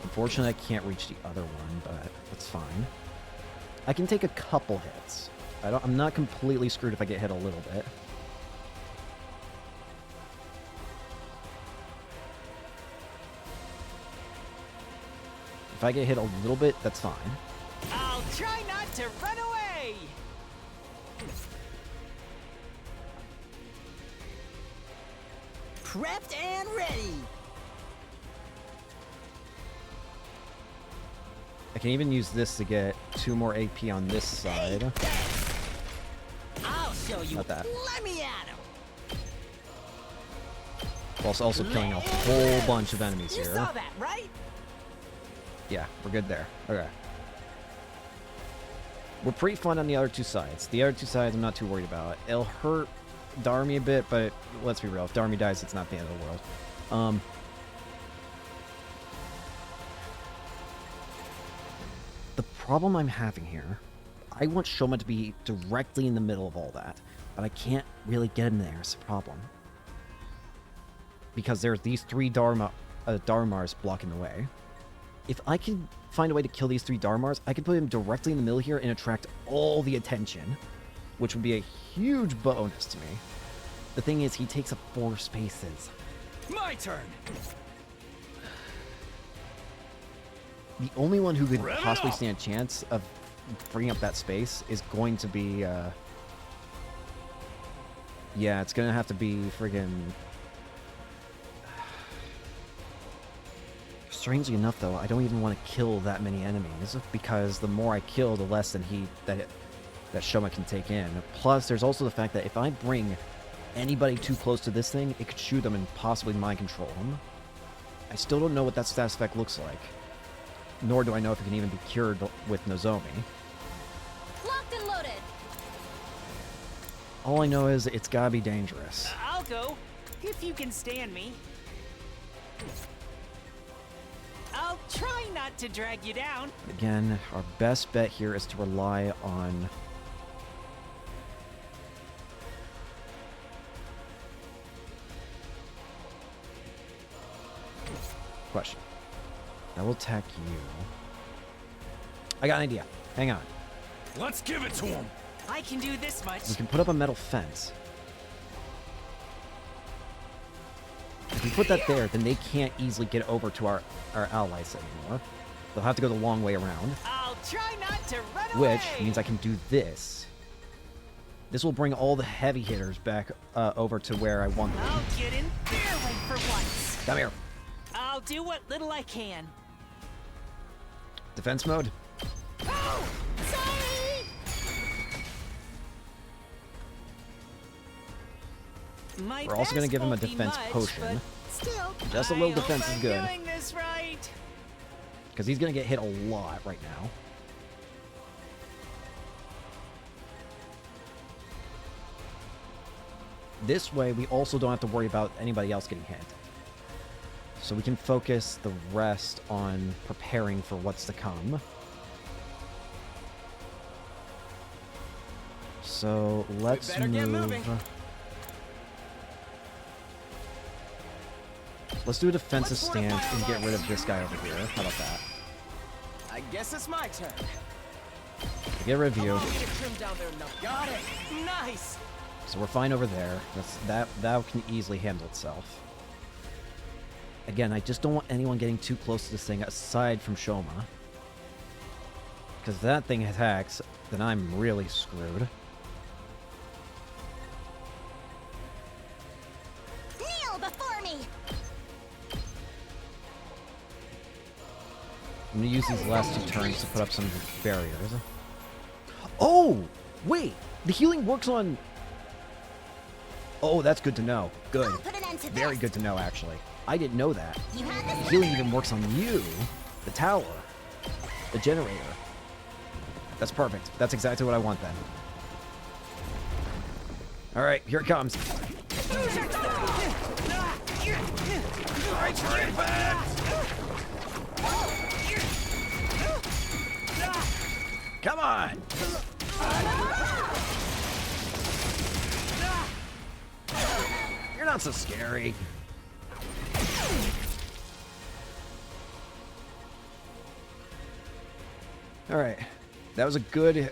Unfortunately, I can't reach the other one, but that's fine. I can take a couple hits. I'm not completely screwed if I get hit a little bit. If I get hit a little bit, that's fine. I'll try not to run away. Prepped and ready. I can even use this to get 2 more AP on this side. I'll show you. Not that. Let me at him. Whilst also killing a whole bunch of enemies You here. saw that, right? Yeah, we're good there. Okay. We're pretty fun on the other 2 sides. The other 2 sides I'm not too worried about. It'll hurt Darmy a bit, but let's be real. If Darmy dies, it's not the end of the world. The problem I'm having here, I want Shouma to be directly in the middle of all that, but I can't really get him there. It's a problem. Because there's these 3 Dharmars blocking the way. If I can find a way to kill these 3 Dharmars, I could put him directly in the middle here and attract all the attention, which would be a huge bonus to me. The thing is, he takes up 4 spaces. My turn. The only one who could possibly stand a chance of bringing up that space is going to be, yeah, it's gonna have to be friggin'... Strangely enough, though, I don't even want to kill that many enemies, because the more I kill, the less than that Shouma can take in. Plus, there's also the fact that if I bring anybody too close to this thing, it could shoot them and possibly mind control them. I still don't know what that status effect looks like. Nor do I know if it can even be cured with Nozomi. Locked and loaded. All I know is it's gotta be dangerous. I'll go, if you can stand me. I'll try not to drag you down. Again, our best bet here is to rely on... Question. I will attack you. I got an idea. Hang on. Let's give it to him. I can do this much. We can put up a metal fence. If we put that there, then they can't easily get over to our allies anymore. They'll have to go the long way around. I'll try not to run away. Which means I can do this. This will bring all the heavy hitters back over to where I want them. I'll get in their way for once. Come here. I'll do what little I can. Defense mode. Oh! Sorry! My We're also gonna best give him a won't be defense much, potion. but Still, Just a little I hope defense is I'm good. Doing this right. Because he's going to get hit a lot right now. This way, we also don't have to worry about anybody else getting hit. So we can focus the rest on preparing for what's to come. So let's better get move... moving. Let's do a defensive stance and get rid of this guy over here. How about that? I guess it's my turn. Get rid of you. Get trimmed down there enough. Got it. Nice. So we're fine over there. That can easily handle itself. Again, I just don't want anyone getting too close to this thing aside from Shouma. Because if that thing attacks, then I'm really screwed. Kneel before me. I'm gonna use these last 2 turns to put up some barriers. Oh! Wait! The healing works on... Oh, that's good to know. Good. I'll put an end to Very this. good to know, actually. I didn't know that. You had The this. healing even works on you, the tower, the generator. That's perfect. That's exactly what I want then. Alright, here it comes. Come on! You're not so scary. All right, that was a good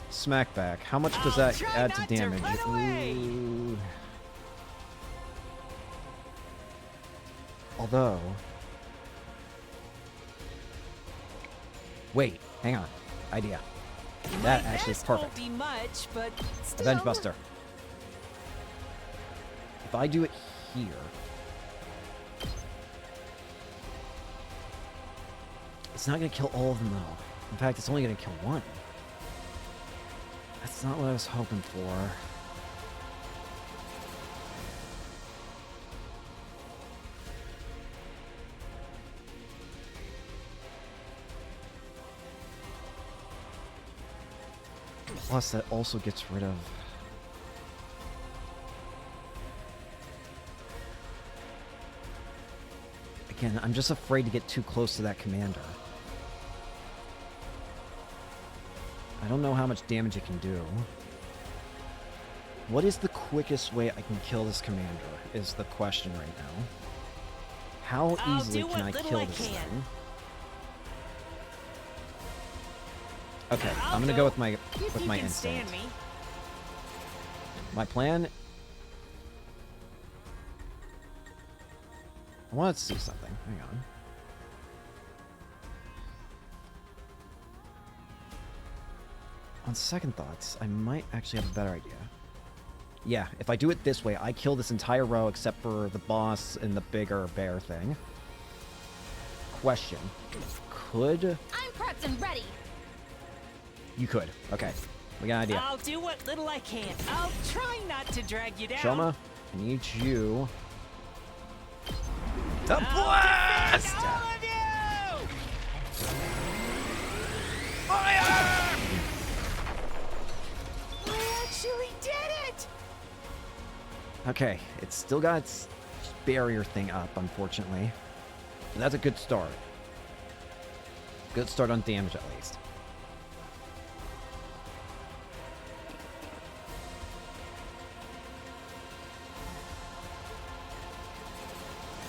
smack back. How much does that try add to not to damage? run away. Ooh. Although, wait, hang on, idea. That actually is perfect. Won't be much, but still. Avenge Buster. If I do it here, it's not going to kill all of them, though. In fact, it's only going to kill one. That's not what I was hoping for. Plus, that also gets rid of... Again, I'm just afraid to get too close to that commander. I don't know how much damage it can do. What is the quickest way I can kill this commander, is the question right now. How I'll easily do can I what little kill I this can. thing? Okay, I'll I'm gonna go with my if with you my can instinct. stand me. My plan... I want to see something. Hang on. On second thoughts, I might actually have a better idea. Yeah, if I do it this way, I kill this entire row except for the boss and the bigger bear thing. Question. Could... I'm prepped and ready. You could. Okay. We got an idea. I'll do what little I can. I'll try not to drag you down. Shouma, I need you... to I'll blast! defend all of you! Fire! I actually did it! Okay, it's still got its barrier thing up, unfortunately. But that's a good start. Good start on damage, at least.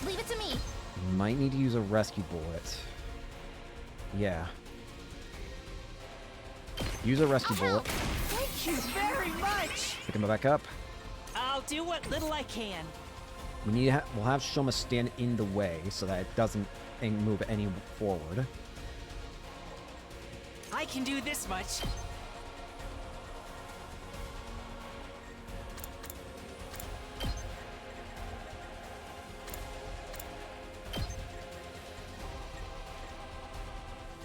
Leave it to me. Might need to use a rescue bullet. Yeah. Use a rescue bullet. Thank you very much! Pick him back up. I'll do what little I can. We need to we'll have Shouma stand in the way so that it doesn't move any forward. I can do this much.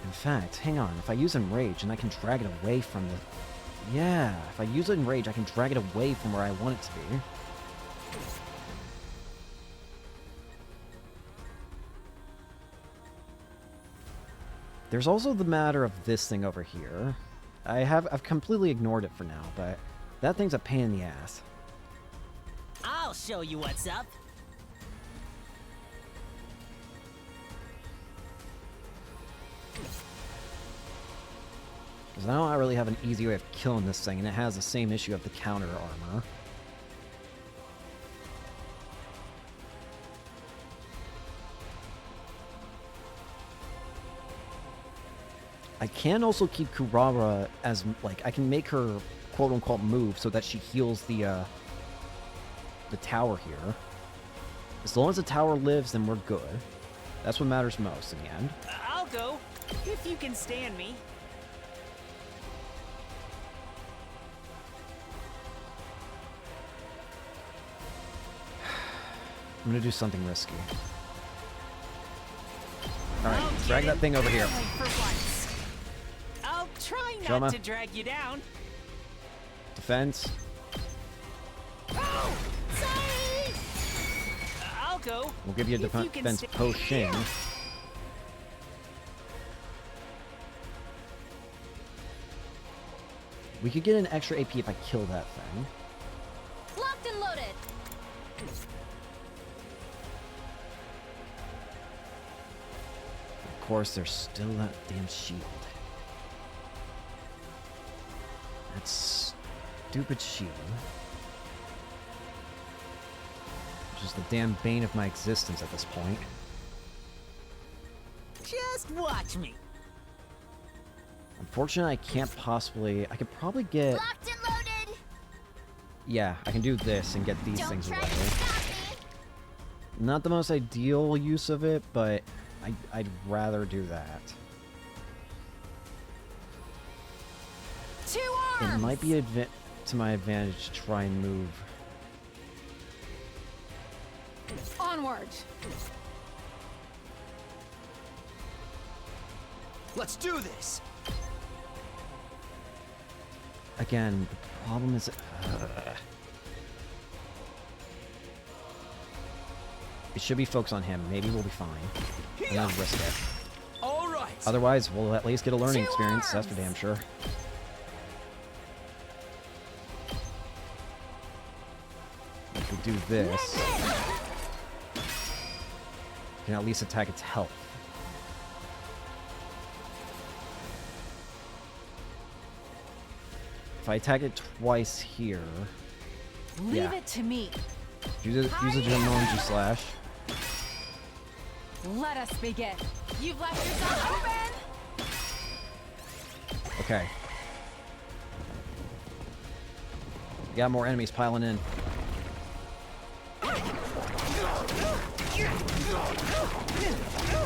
In fact, hang on. If I use Enrage, and I can drag it away from the... Yeah, if I use Enrage, I can drag it away from where I want it to be. There's also the matter of this thing over here. I've completely ignored it for now, but that thing's a pain in the ass. I'll show you what's up. Because I don't really have an easy way of killing this thing, and it has the same issue of the counter armor. I can also keep Kurara as, like, I can make her quote-unquote move so that she heals the tower here. As long as the tower lives, then we're good. That's what matters most in the end. I'll go, if you can stand me. I'm gonna do something risky. Alright, drag that thing over here. For once. I'll try not Shouma. to drag you down. Defense. Oh, sorry. I'll go. We'll give you a if you can defense stay- potion. We could get an extra AP if I kill that thing. Locked and loaded. Of course, there's still that damn shield. That stupid shield. Which is the damn bane of my existence at this point. Just watch me. Unfortunately, I can't possibly... I could probably get... Locked and loaded. Yeah, I can do this and get these Don't things try away. to stop me. Not the most ideal use of it, but I'd rather do that. 2 arms. It might be to my advantage to try and move. Onward. Let's do this. Again, the problem is... It should be focused on him. Maybe we'll be fine. I'm gonna risk it. All right. Otherwise, we'll at least get a learning 2 experience. That's for arms. damn sure. If we do this, we can at least attack its health. If I attack it twice here, Leave yeah. it to me. use a Jumanji slash. Let us begin. You've left yourself open. Okay. We got more enemies piling in.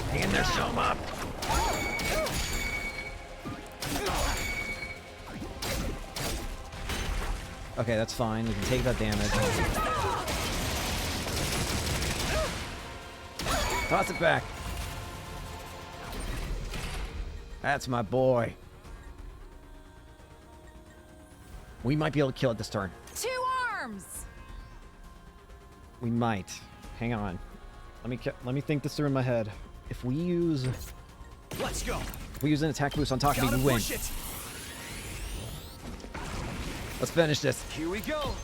Hang in there, Shouma. Okay, that's fine. We can take that damage. Toss it back. That's my boy. We might be able to kill it this turn. 2 arms. We might. Hang on. Let me think this through in my head. If we use Let's go. an attack boost on Takumi, Gotta we win. push it. Let's finish this. Here we go.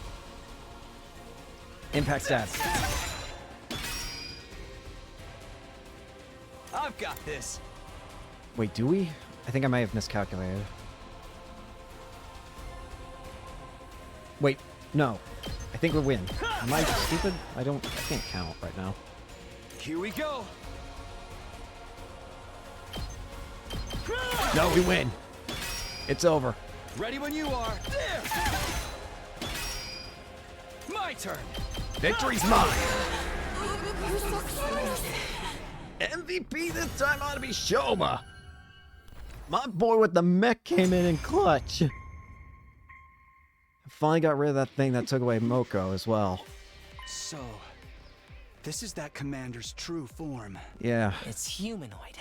Impact stats. I've got this. Wait, do we? I think I might have miscalculated. Wait, no. I think we win. Am I stupid? I can't count right now. Here we go. No, we win. It's over. Ready when you are. There. My turn. Victory's mine. MVP this time ought to be Shouma. My boy with the mech came in clutch. Finally got rid of that thing that took away Moko as well. So, this is that commander's true form. Yeah. It's humanoid.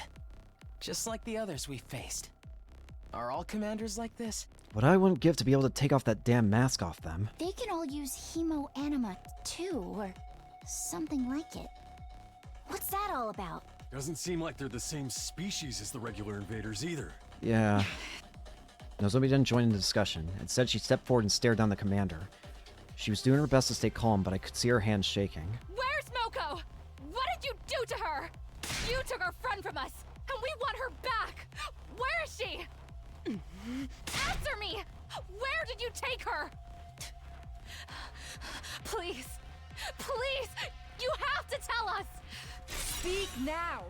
Just like the others we faced. Are all commanders like this? What I wouldn't give to be able to take off that damn mask off them. They can all use hemo anima too, or something like it. What's that all about? Doesn't seem like they're the same species as the regular invaders either. Yeah. Nozomi didn't join in the discussion. Instead, she stepped forward and stared down the commander. She was doing her best to stay calm, but I could see her hands shaking. Where's Moko? What did you do to her? You took our friend from us, and we want her back. Where is she? Answer me! Where did you take her? Please, please, you have to tell us! Speak now,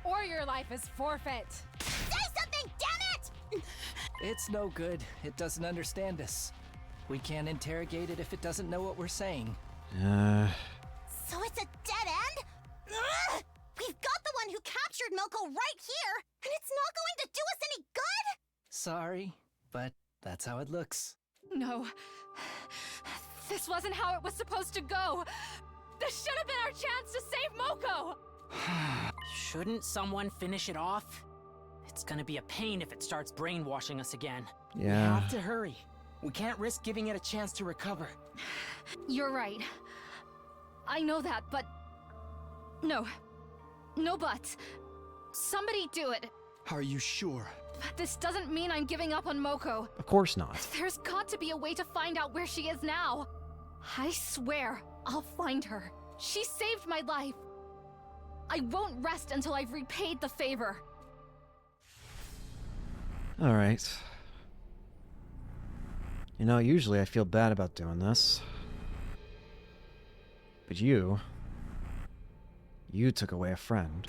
or your life is forfeit. Say something, damn it! It's no good. It doesn't understand us. We can't interrogate it if it doesn't know what we're saying. So it's a dead end? Ugh! We've got the one who captured Milko right here, and it's not going to do us any good? Sorry, but that's how it looks. No. This wasn't how it was supposed to go. This should have been our chance to save Moko! Shouldn't someone finish it off? It's gonna be a pain if it starts brainwashing us again. We Yeah. have to hurry. We can't risk giving it a chance to recover. You're right. I know that, but... No. No buts. Somebody do it. Are you sure? This doesn't mean I'm giving up on Moko. Of course not. There's got to be a way to find out where she is now. I swear, I'll find her. She saved my life. I won't rest until I've repaid the favor. Alright. You know, usually I feel bad about doing this. But you took away a friend.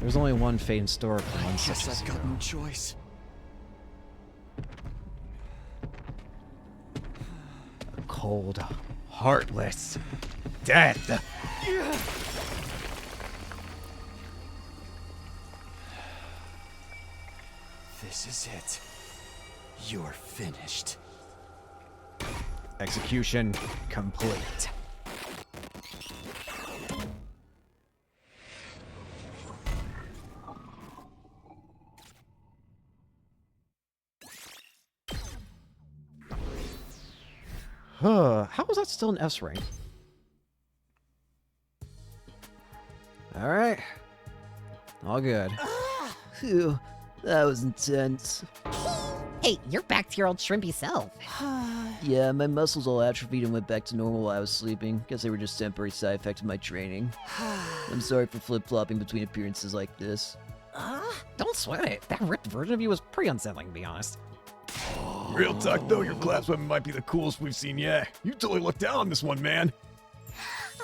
There's only one fate in store for one such Guess as I've you. got no choice. A cold, heartless death. This is it. You're finished. Execution complete. How was that still an S rank? Alright. All good. Phew, that was intense. Hey, you're back to your old shrimpy self. Yeah, my muscles all atrophied and went back to normal while I was sleeping. Guess they were just temporary side effects of my training. I'm sorry for flip-flopping between appearances like this. Don't sweat it. That ripped version of you was pretty unsettling, to be honest. Real talk though, your class weapon might be the coolest we've seen yet. You totally looked down on this one, man.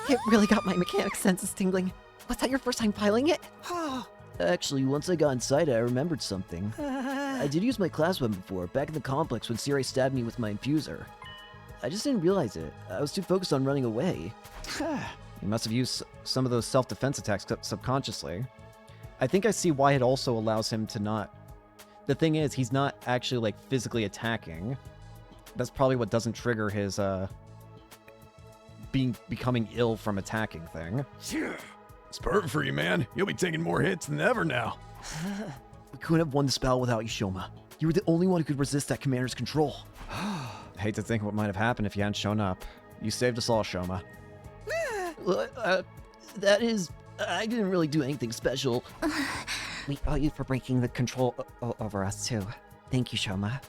It really got my mechanic senses tingling. Was that your first time piloting it? Actually, once I got inside it, I remembered something. I did use my class weapon before, back in the complex when Siri stabbed me with my infuser. I just didn't realize it. I was too focused on running away. You must have used some of those self-defense attacks subconsciously. I think I see why it also allows him to not... The thing is, he's not actually, like, physically attacking. That's probably what doesn't trigger his, becoming ill from attacking thing. It's perfect for you, man. You'll be taking more hits than ever now. We couldn't have won this battle without you, Shouma. You were the only one who could resist that commander's control. I hate to think what might have happened if you hadn't shown up. You saved us all, Shouma. That is... I didn't really do anything special. We owe you for breaking the control over us, too. Thank you, Shouma.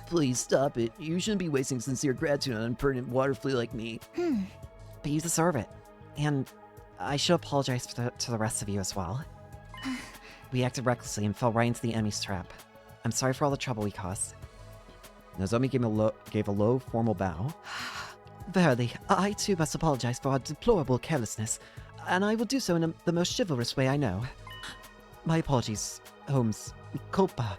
Please stop it. You shouldn't be wasting sincere gratitude on an impertinent water flea like me. But you deserve it. And I should apologize to the rest of you as well. We acted recklessly and fell right into the enemy's trap. I'm sorry for all the trouble we caused. Nozomi gave a low, formal bow. Verily, I too must apologize for our deplorable carelessness, and I will do so in the most chivalrous way I know. My apologies, Holmes. Culpa.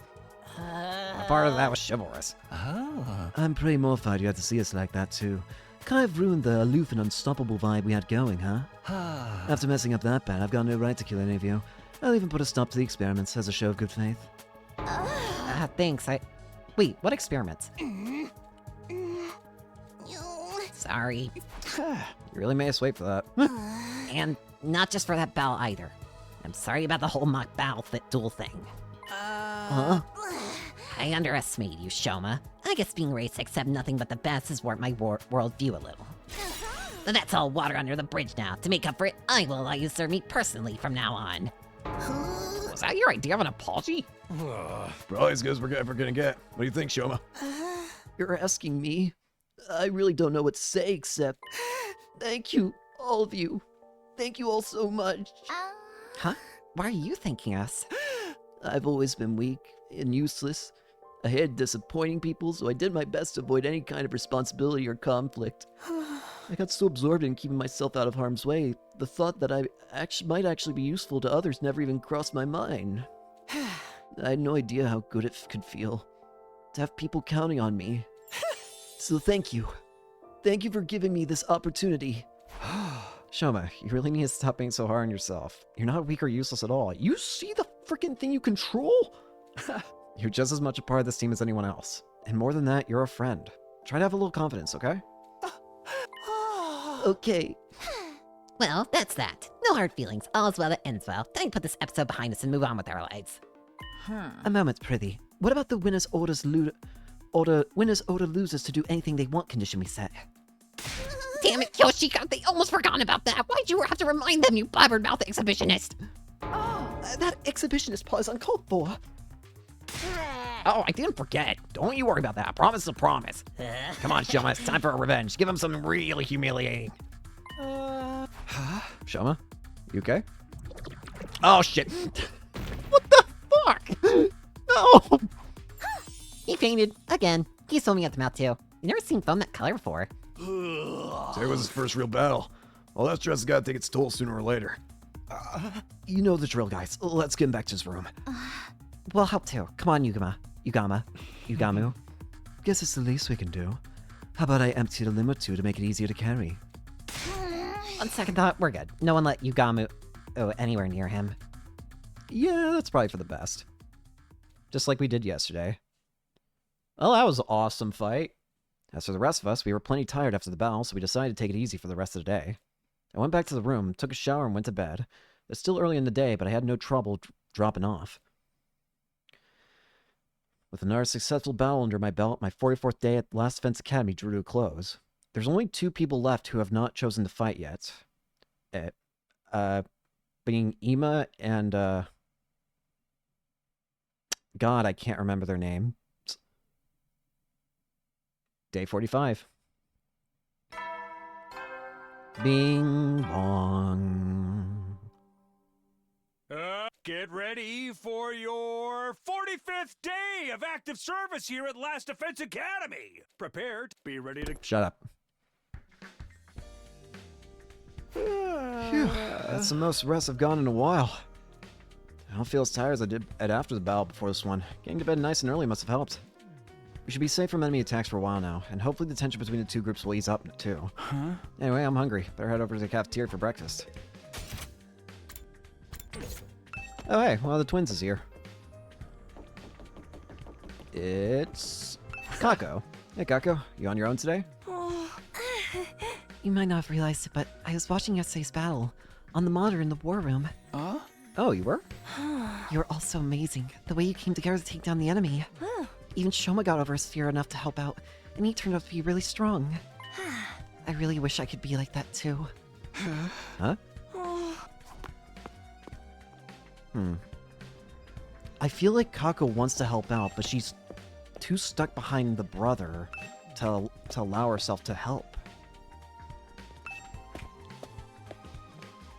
Part of that was chivalrous. I'm pretty mortified you had to see us like that, too. Kind of ruined the aloof and unstoppable vibe we had going, huh? After messing up that bad, I've got no right to kill any of you. I'll even put a stop to the experiments as a show of good faith. Thanks, Wait, what experiments? Sorry. You really made us wait for that. And not just for that bell either. I'm sorry about the whole mock battle duel thing. Huh? I underestimated you, Shouma. I guess being raised to accept nothing but the best has warped my worldview a little. But that's all water under the bridge now. To make up for it, I will allow you to serve me personally from now on. Was that your idea of an apology? Probably as good as we're ever gonna get. What do you think, Shouma? You're asking me? I really don't know what to say except... Thank you, all of you. Thank you all so much. Huh? Why are you thanking us? I've always been weak and useless. I hated disappointing people, so I did my best to avoid any kind of responsibility or conflict. I got so absorbed in keeping myself out of harm's way, the thought that I might actually be useful to others never even crossed my mind. I had no idea how good it could feel to have people counting on me. So thank you. Thank you for giving me this opportunity. Shouma, you really need to stop being so hard on yourself. You're not weak or useless at all. You see the freaking thing you control? You're just as much a part of this team as anyone else. And more than that, you're a friend. Try to have a little confidence, okay? Okay. Well, that's that. No hard feelings. All's well that ends well. Time to put this episode behind us and move on with our lives. A moment, Prithee. What about the winner's order loses to do anything they want condition we set? Damn it, Yoshiko, they almost forgotten about that. Why'd you have to remind them, you blabbermouth exhibitionist? That exhibitionist part is uncalled for. Oh, I didn't forget. Don't you worry about that. Promise is a promise. Come on, Shouma, it's time for a revenge. Give him something really humiliating. Shouma, you okay? Oh, shit. What the fuck? No! He fainted. Again. He's foaming at the mouth, too. You never seen foam that color before. Today was his first real battle. All that stress has got to take its toll sooner or later. You know the drill, guys. Let's get him back to his room. We'll help, too. Come on, Yugamu. Guess it's the least we can do. How about I empty the limo too to make it easier to carry? On second thought, we're good. No one let Yugamu anywhere near him. Yeah, that's probably for the best. Just like we did yesterday. Well, that was an awesome fight. As for the rest of us, we were plenty tired after the battle, so we decided to take it easy for the rest of the day. I went back to the room, took a shower, and went to bed. It's still early in the day, but I had no trouble dropping off. With another successful battle under my belt, my 44th day at Last Defense Academy drew to a close. There's only 2 people left who have not chosen to fight yet. Being Ima and, God, I can't remember their name. Day 45. Bing bong. Get ready for your 45th day of active service here at Last Defense Academy. Prepared, be ready to... Shut up. Phew, that's the most rest I've gone in a while. I don't feel as tired as I did after the battle before this one. Getting to bed nice and early must have helped. We should be safe from enemy attacks for a while now, and hopefully the tension between the 2 groups will ease up, too. Huh? Anyway, I'm hungry. Better head over to the cafeteria for breakfast. Oh hey, one of the twins is here. It's... Kako. Hey Kako, you on your own today? You might not have realized it, but I was watching yesterday's battle on the monitor in the war room. Oh, you were? You were all so amazing. The way you came together to take down the enemy. Even Shouma got over his fear enough to help out, and he turned out to be really strong. I really wish I could be like that too. Huh? I feel like Kako wants to help out, but she's too stuck behind the brother to allow herself to help.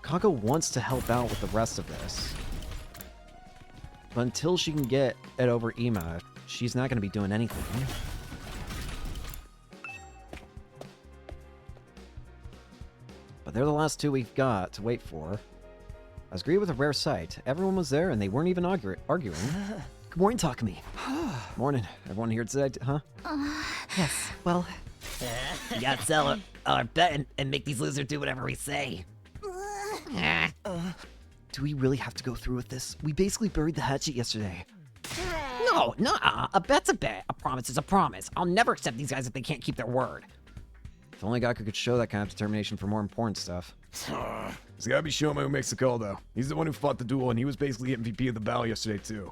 Kako wants to help out with the rest of this. But until she can get it over Ima, she's not going to be doing anything. But they're the last 2 we've got to wait for. I was greeted with a rare sight. Everyone was there and they weren't even arguing. Good morning, Takumi. Morning. Everyone here today, huh? Yes, well... You gotta sell our bet and make these losers do whatever we say. Do we really have to go through with this? We basically buried the hatchet yesterday. No, nuh-uh. A bet's a bet. A promise is a promise. I'll never accept these guys if they can't keep their word. If only Gaku could show that kind of determination for more important stuff. It's gotta be Shouma who makes the call, though. He's the one who fought the duel, and he was basically MVP of the battle yesterday, too.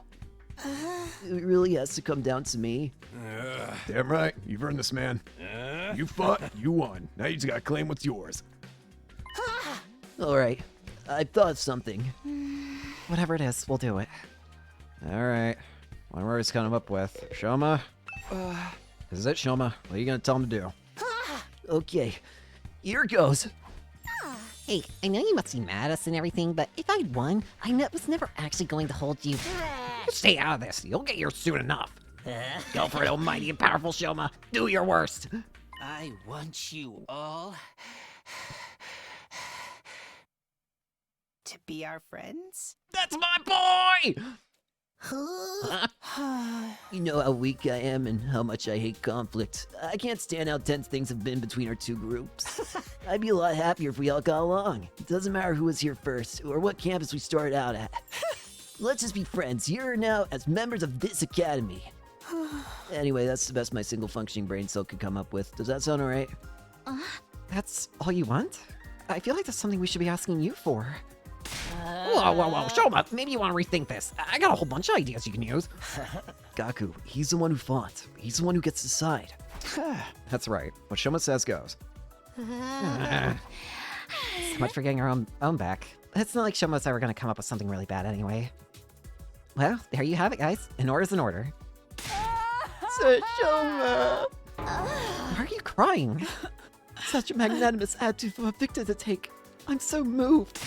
It really has to come down to me. Damn right. You've earned this, man. You fought, you won. Now you just gotta claim what's yours. Alright, I've thought of something. Whatever it is, we'll do it. Alright. Whatever he's coming up with. Shouma? This is it, Shouma. What are you gonna tell him to do? Okay, here goes. Hey, I know you must be mad at us and everything, but if I'd won, was never actually going to hold you. Stay out of this. You'll get yours soon enough. Go for it, almighty and powerful Shouma. Do your worst. I want you all to be our friends. That's my boy! You know how weak I am and how much I hate conflict. I can't stand how tense things have been between our two groups. I'd be a lot happier if we all got along. It doesn't matter who was here first or what campus we started out at. Let's just be friends here and now as members of this academy. Anyway, that's the best my single functioning brain cell could come up with. Does that sound alright? That's all you want? I feel like that's something we should be asking you for. Whoa, Shouma, maybe you want to rethink this. I got a whole bunch of ideas you can use. Gaku, he's the one who fought. He's the one who gets to decide. That's right. What Shouma says goes. So much for getting our own back. It's not like Shoma's ever gonna come up with something really bad anyway. Well, there you have it, guys. An order's an order. Sir Shouma! Why are you crying? Such a magnanimous attitude for a victor to take. I'm so moved.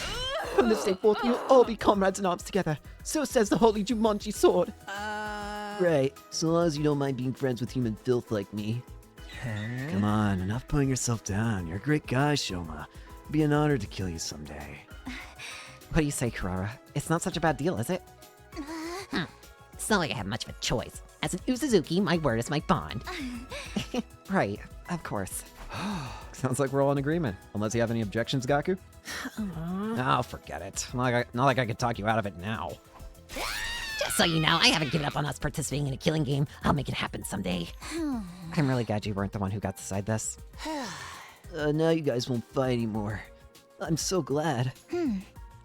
From this day forth, we'll all be comrades in arms together. So says the holy Jumanji sword. Right, so long as you don't mind being friends with human filth like me. Come on, enough putting yourself down. You're a great guy, Shouma. It'd be an honor to kill you someday. What do you say, Kurara? It's not such a bad deal, is it? It's not like I have much of a choice. As an Uzuzuki, my word is my bond. Right, of course. Sounds like we're all in agreement. Unless you have any objections, Gaku? Oh, forget it. Not like I could talk you out of it now. Just so you know, I haven't given up on us participating in a killing game. I'll make it happen someday. I'm really glad you weren't the one who got to decide this. Now you guys won't fight anymore. I'm so glad.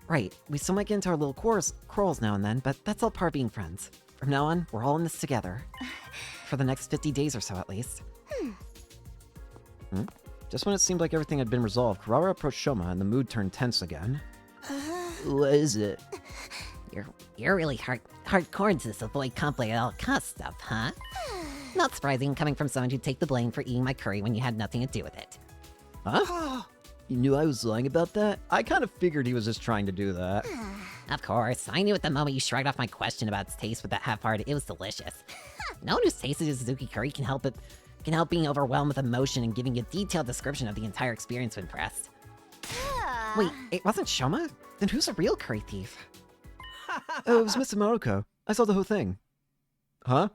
Right, we still might get into our little quarrels now and then, but that's all part of being friends. From now on, we're all in this together. For the next 50 days or so, at least. Just when it seemed like everything had been resolved, Kurara approached Shouma and the mood turned tense again. What is it? You're really hardcore into this avoid conflict at all costs stuff, huh? Not surprising, coming from someone who'd take the blame for eating my curry when you had nothing to do with it. Huh? You knew I was lying about that? I kind of figured he was just trying to do that. Of course, I knew at the moment you shrugged off my question about its taste with that half-hearted, it was delicious. No one who's tasted a Suzuki curry can help being overwhelmed with emotion and giving a detailed description of the entire experience when pressed. Wait, it wasn't Shouma? Then who's a real curry thief? Oh, it was Mr. Maroko. I saw the whole thing. Huh?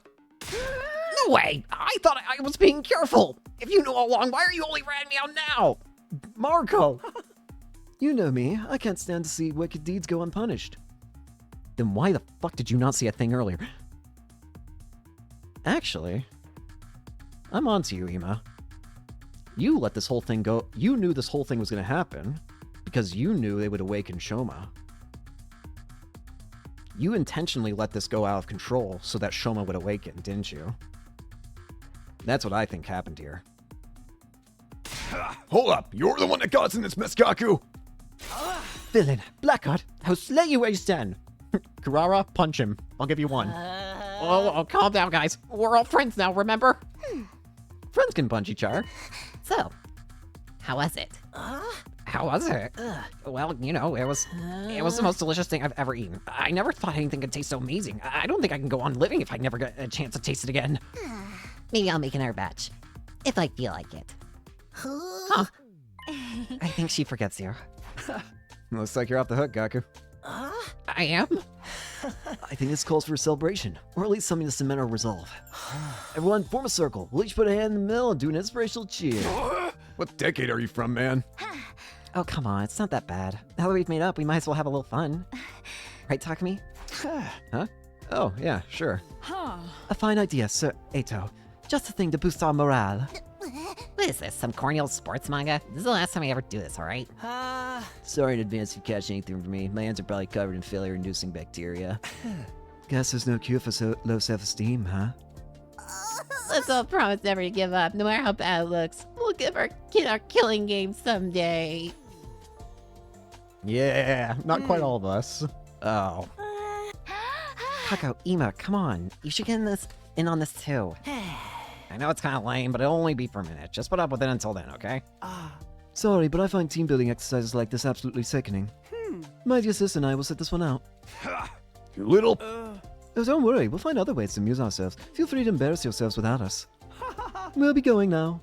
No way! I thought I was being careful! If you knew all along, why are you only ratting me out now? Marco! You know me. I can't stand to see wicked deeds go unpunished. Then why the fuck did you not see a thing earlier? Actually, I'm onto you, Ima. You let this whole thing go. You knew this whole thing was going to happen because you knew they would awaken Shouma. You intentionally let this go out of control so that Shouma would awaken, didn't you? That's what I think happened here. Hold up! You're the one that got us in this mess, Gaku! Villain, Blackheart, I'll slay you where you stand. Kurara, punch him. I'll give you one. Oh, calm down, guys. We're all friends now, remember? Friends can punch each other. So, how was it? How was it? Well, you know, it was the most delicious thing I've ever eaten. I never thought anything could taste so amazing. I don't think I can go on living if I never get a chance to taste it again. Maybe I'll make another batch. If I feel like it. Huh? I think she forgets you. Looks like you're off the hook, Gaku. I am? I think this calls for a celebration, or at least something to cement our resolve. Everyone, form a circle. We'll each put a hand in the middle and do an inspirational cheer. What decade are you from, man? Oh, come on, it's not that bad. Now that we've made up, we might as well have a little fun. Right, Takumi? Huh? Oh, yeah, sure. A fine idea, Sir Eito. Just a thing to boost our morale. What is this, some corny old sports manga? This is the last time I ever do this, alright? Sorry in advance if you catch anything from me. My hands are probably covered in failure-inducing bacteria. Guess there's no cure for low self-esteem, huh? Let's all promise never to give up, no matter how bad it looks. We'll give our kid our killing game someday. Yeah, not quite all of us. Oh. Kako, Ima, come on. You should get in on this too. I know it's kind of lame, but it'll only be for a minute. Just put up with it until then, okay? Sorry, but I find team-building exercises like this absolutely sickening. My dear sister and I will set this one out. You little... Oh, don't worry. We'll find other ways to amuse ourselves. Feel free to embarrass yourselves without us. We'll be going now.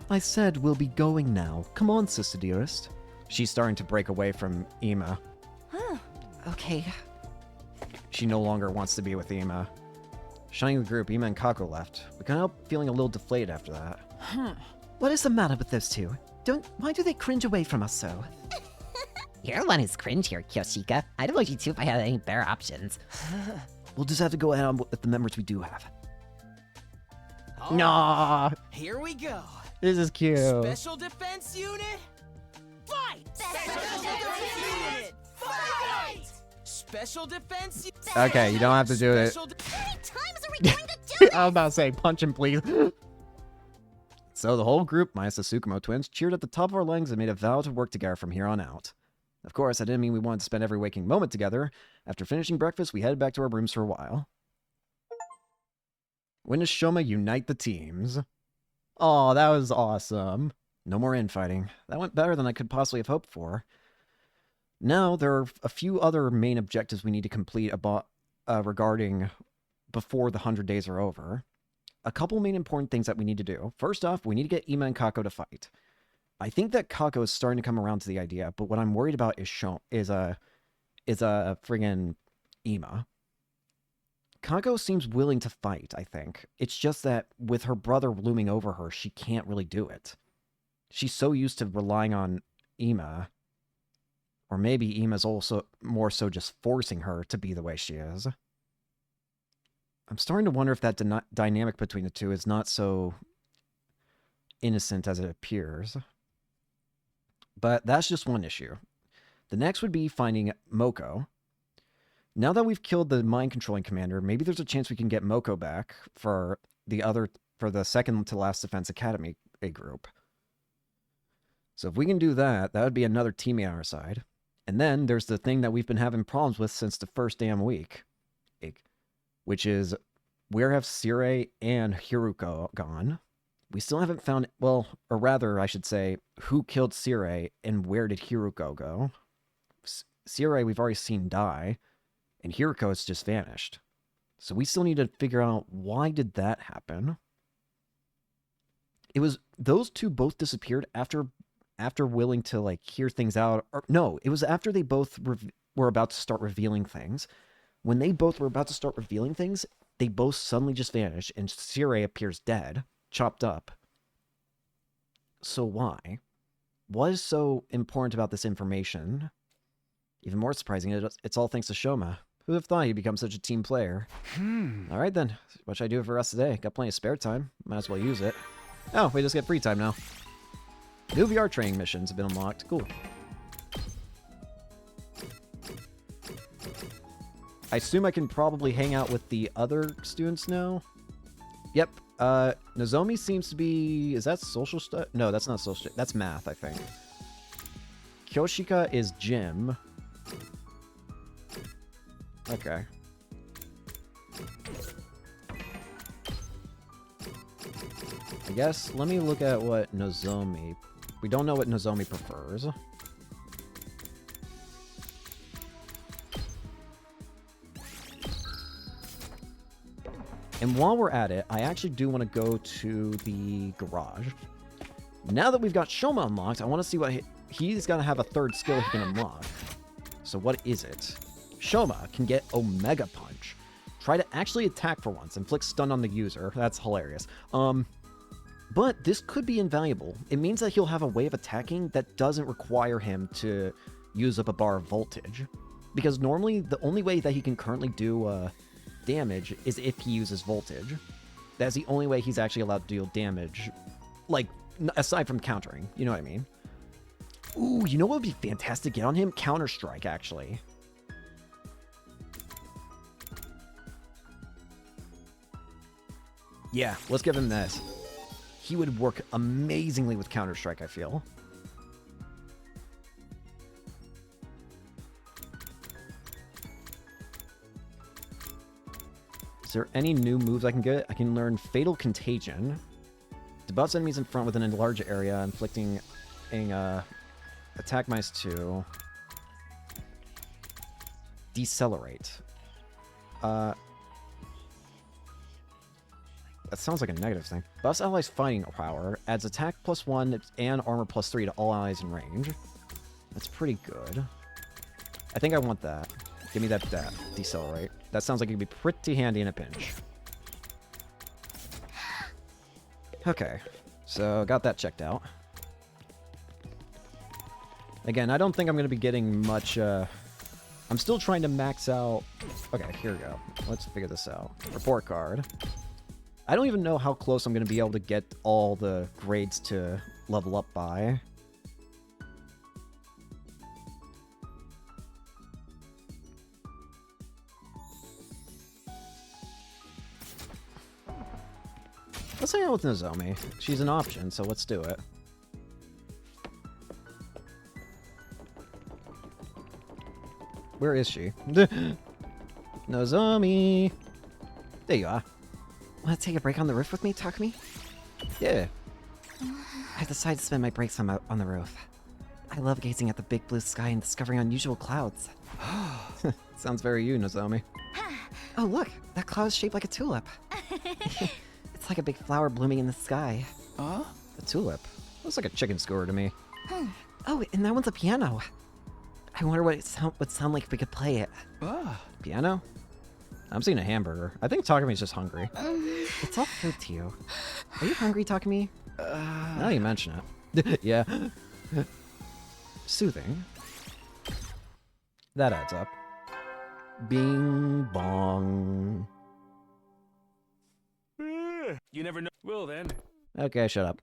I said we'll be going now. Come on, sister dearest. She's starting to break away from Ima. Okay. She no longer wants to be with Ima. Shunning the group, Ima and Kako left. We couldn't help feeling a little deflated after that. What is the matter with those two? Why do they cringe away from us so? You're the one who's cringe here, Kyoshika. I'd avoid you too if I had any better options. We'll just have to go ahead on with the members we do have. Nah, Here we go. this is cute. Special Defense Unit, fight! Special Defense Unit, fight! Special Defense Unit. Okay, you don't have to do it. Special de- How many times are we going to do I was about to say, punch him, please. So the whole group, minus the Tsukumo twins, cheered at the top of our lungs and made a vow to work together from here on out. Of course, I didn't mean we wanted to spend every waking moment together. After finishing breakfast, we headed back to our rooms for a while. When does Shouma unite the teams? Oh, that was awesome. No more infighting. That went better than I could possibly have hoped for. Now, there are a few other main objectives we need to complete regarding before the 100 days are over. A couple main important things that we need to do. First off, we need to get Ima and Kako to fight. I think that Kako is starting to come around to the idea, but what I'm worried about is friggin' Ima. Kako seems willing to fight, I think. It's just that with her brother looming over her, she can't really do it. She's so used to relying on Ima. Or maybe Ima's also more so just forcing her to be the way she is. I'm starting to wonder if that dynamic between the two is not so innocent as it appears. But that's just one issue. The next would be finding Moko. Now that we've killed the mind-controlling commander, maybe there's a chance we can get Moko back for the second to last Defense Academy group. So if we can do that, that would be another teammate on our side. And then there's the thing that we've been having problems with since the first damn week, which is where have Sire and Hiruko gone? We still haven't found, well, or rather, I should say, who killed Sire and where did Hiruko go? Sire we've already seen die, and Hiruko has just vanished. So we still need to figure out why did that happen. It was, those two both disappeared after willing to, like, hear things out. Or, no, it was after they both were about to start revealing things. When they both were about to start revealing things, they both suddenly just vanished, and Sire appears dead, chopped up. So why? What is so important about this information? Even more surprising, it's all thanks to Shouma. Who would have thought he'd become such a team player? Alright then, what should I do for the rest of the day? Got plenty of spare time. Might as well use it. Oh, we just get free time now. New VR training missions have been unlocked. Cool. I assume I can probably hang out with the other students now. Yep. Nozomi seems to be... Is that social stuff? No, that's not social. That's math, I think. Kyoshika is gym. Okay. I guess, let me look at what Nozomi... We don't know what Nozomi prefers. And while we're at it, I actually do want to go to the garage. Now that we've got Shouma unlocked, I want to see what he's got to have a third skill he can unlock. So what is it? Shouma can get Omega Punch. Try to actually attack for once, inflict stun on the user. That's hilarious. But this could be invaluable. It means that he'll have a way of attacking that doesn't require him to use up a bar of voltage. Because normally, the only way that he can currently do damage is if he uses voltage. That's the only way he's actually allowed to deal damage. Like, aside from countering. You know what I mean? Ooh, you know what would be fantastic to get on him? Counter-Strike, actually. Yeah, let's give him this. He would work amazingly with Counter-Strike, I feel. Is there any new moves I can get? I can learn Fatal Contagion. Debuffs enemies in front within a large area, inflicting attack -2. Decelerate. That sounds like a negative thing. Buffs allies' fighting power, adds attack +1 and armor +3 to all allies in range. That's pretty good. I think I want that. Give me that decelerate. That sounds like it'd be pretty handy in a pinch. Okay, so got that checked out. Again, I don't think I'm going to be getting much, I'm still trying to max out... Okay, here we go. Let's figure this out. Report card. I don't even know how close I'm going to be able to get all the grades to level up by. Let's hang out with Nozomi. She's an option, so let's do it. Where is she? Nozomi! There you are. Want to take a break on the roof with me, Takumi? Yeah. I decided to spend my breaks on the roof. I love gazing at the big blue sky and discovering unusual clouds. Sounds very you, Nozomi. Oh, look! That cloud is shaped like a tulip. It's like a big flower blooming in the sky. A tulip? Looks like a chicken skewer to me. Oh, and that one's a piano. I wonder what it would sound like if we could play it. Piano? I'm seeing a hamburger. I think Takumi's just hungry. It's all food to you. Are you hungry, Takumi? Now you mention it. Yeah. Soothing. That adds up. Bing bong. You never know. Well then. Okay, shut up.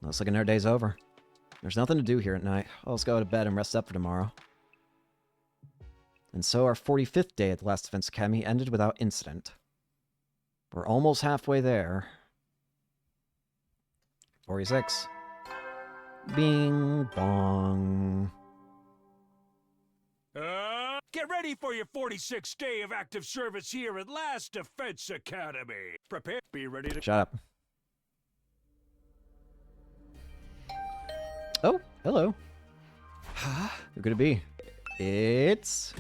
Looks like another day's over. There's nothing to do here at night. Let's go to bed and rest up for tomorrow. And so our 45th day at the Last Defense Academy ended without incident. We're almost halfway there. 46. Bing bong. Get ready for your 46th day of active service here at Last Defense Academy. Prepare. Be ready to... Shut up. Oh, hello. Who could it be? It's...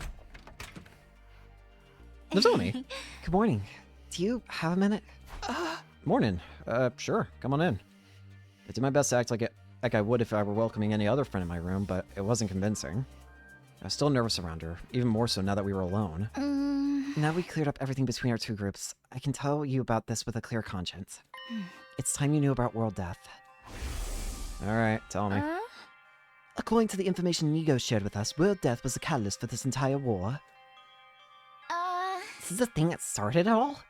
Nozomi. Good morning. Do you have a minute? Morning. Sure. Come on in. I did my best to act like I would if I were welcoming any other friend in my room, but it wasn't convincing. I was still nervous around her, even more so now that we were alone. Now we cleared up everything between our two groups. I can tell you about this with a clear conscience. It's time you knew about world death. Alright, tell me. According to the information Nigo shared with us, world death was the catalyst for this entire war. This is the thing that started it all?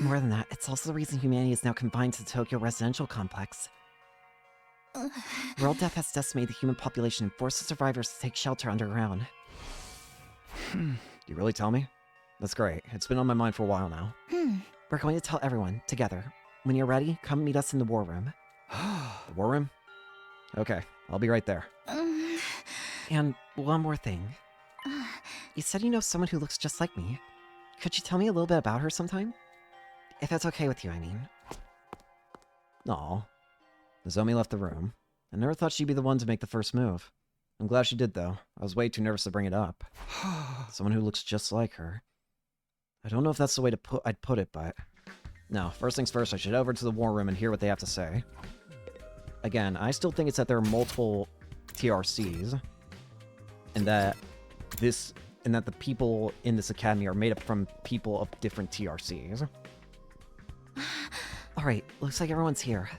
More than that, it's also the reason humanity is now confined to the Tokyo residential complex. World death has decimated the human population and forced the survivors to take shelter underground. Do you really tell me? That's great. It's been on my mind for a while now. We're going to tell everyone, together. When you're ready, come meet us in the war room. The war room? Okay, I'll be right there. And one more thing. You said you know someone who looks just like me. Could you tell me a little bit about her sometime? If that's okay with you, I mean. Aw. Nozomi left the room. I never thought she'd be the one to make the first move. I'm glad she did, though. I was way too nervous to bring it up. Someone who looks just like her. I don't know if that's the way I'd put it, but... No, first things first, I should head over to the war room and hear what they have to say. Again, I still think it's that there are multiple TRCs, and that the people in this academy are made up from people of different TRCs. Alright, looks like everyone's here.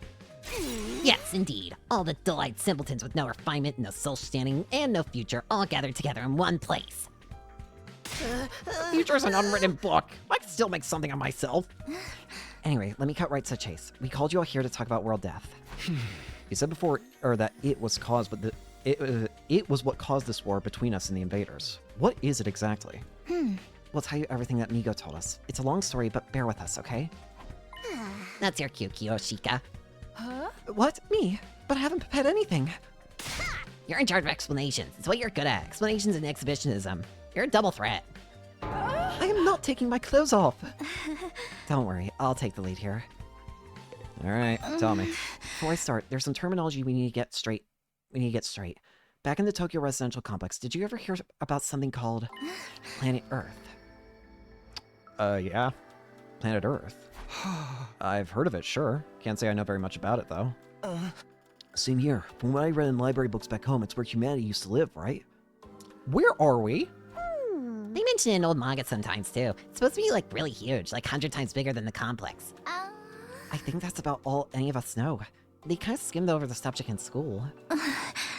Yes, indeed. All the dull-eyed simpletons with no refinement, no social standing, and no future all gathered together in one place. Future's an unwritten book. I can still make something of myself. Anyway, let me cut right to the chase. We called you all here to talk about world death. You said before, that it was caused, but it was what caused this war between us and the invaders. What is it exactly? We'll tell you everything that Nigo told us. It's a long story, but bear with us, okay? That's your cue, Kiyoshika. What? Me? But I haven't prepared anything. You're in charge of explanations. It's what you're good at. Explanations and exhibitionism. You're a double threat. I am not taking my clothes off. Don't worry, I'll take the lead here. Alright, tell me. Before I start, there's some terminology we need to get straight. Back in the Tokyo residential complex, did you ever hear about something called Planet Earth? Yeah. Planet Earth. I've heard of it, sure. Can't say I know very much about it, though. Same here. From what I read in library books back home, it's where humanity used to live, right? Where are we? They mention it in old manga sometimes, too. It's supposed to be, like, really huge, like 100 times bigger than the complex. I think that's about all any of us know. They kind of skimmed over the subject in school.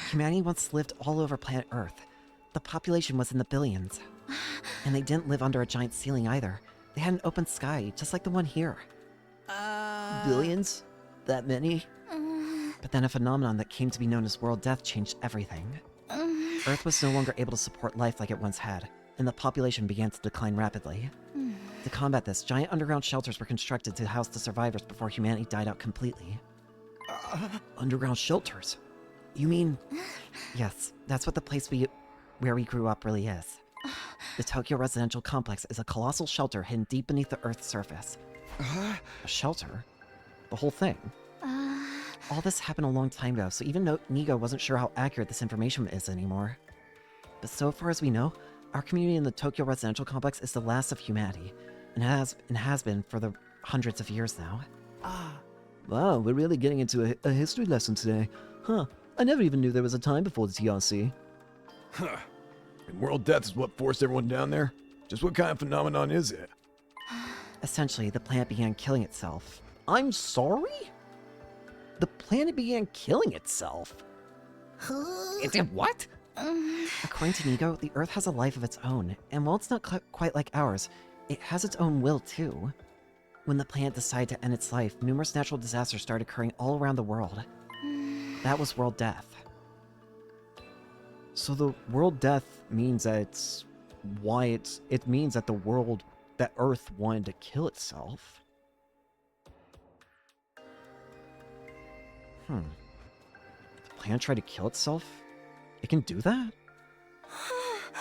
Humanity once lived all over planet Earth. The population was in the billions. And they didn't live under a giant ceiling either. They had an open sky, just like the one here. Billions? That many? But then a phenomenon that came to be known as world death changed everything. Earth was no longer able to support life like it once had, and the population began to decline rapidly. To combat this, giant underground shelters were constructed to house the survivors before humanity died out completely. Underground shelters? You mean... Yes, that's what the place where we grew up really is. The Tokyo residential complex is a colossal shelter hidden deep beneath the Earth's surface. A shelter? The whole thing? All this happened a long time ago, so even Nigo wasn't sure how accurate this information is anymore. But so far as we know, our community in the Tokyo residential complex is the last of humanity, and has been for the hundreds of years now. Wow, we're really getting into a history lesson today. Huh, I never even knew there was a time before the TRC. Huh. And world death is what forced everyone down there? Just what kind of phenomenon is it? Essentially, the planet began killing itself. I'm sorry? The planet began killing itself? It did what? According to Nigo, the Earth has a life of its own, and while it's not quite like ours, it has its own will too. When the planet decided to end its life, numerous natural disasters started occurring all around the world. That was world death. So the world death means that it means that that Earth wanted to kill itself. The planet tried to kill itself? It can do that?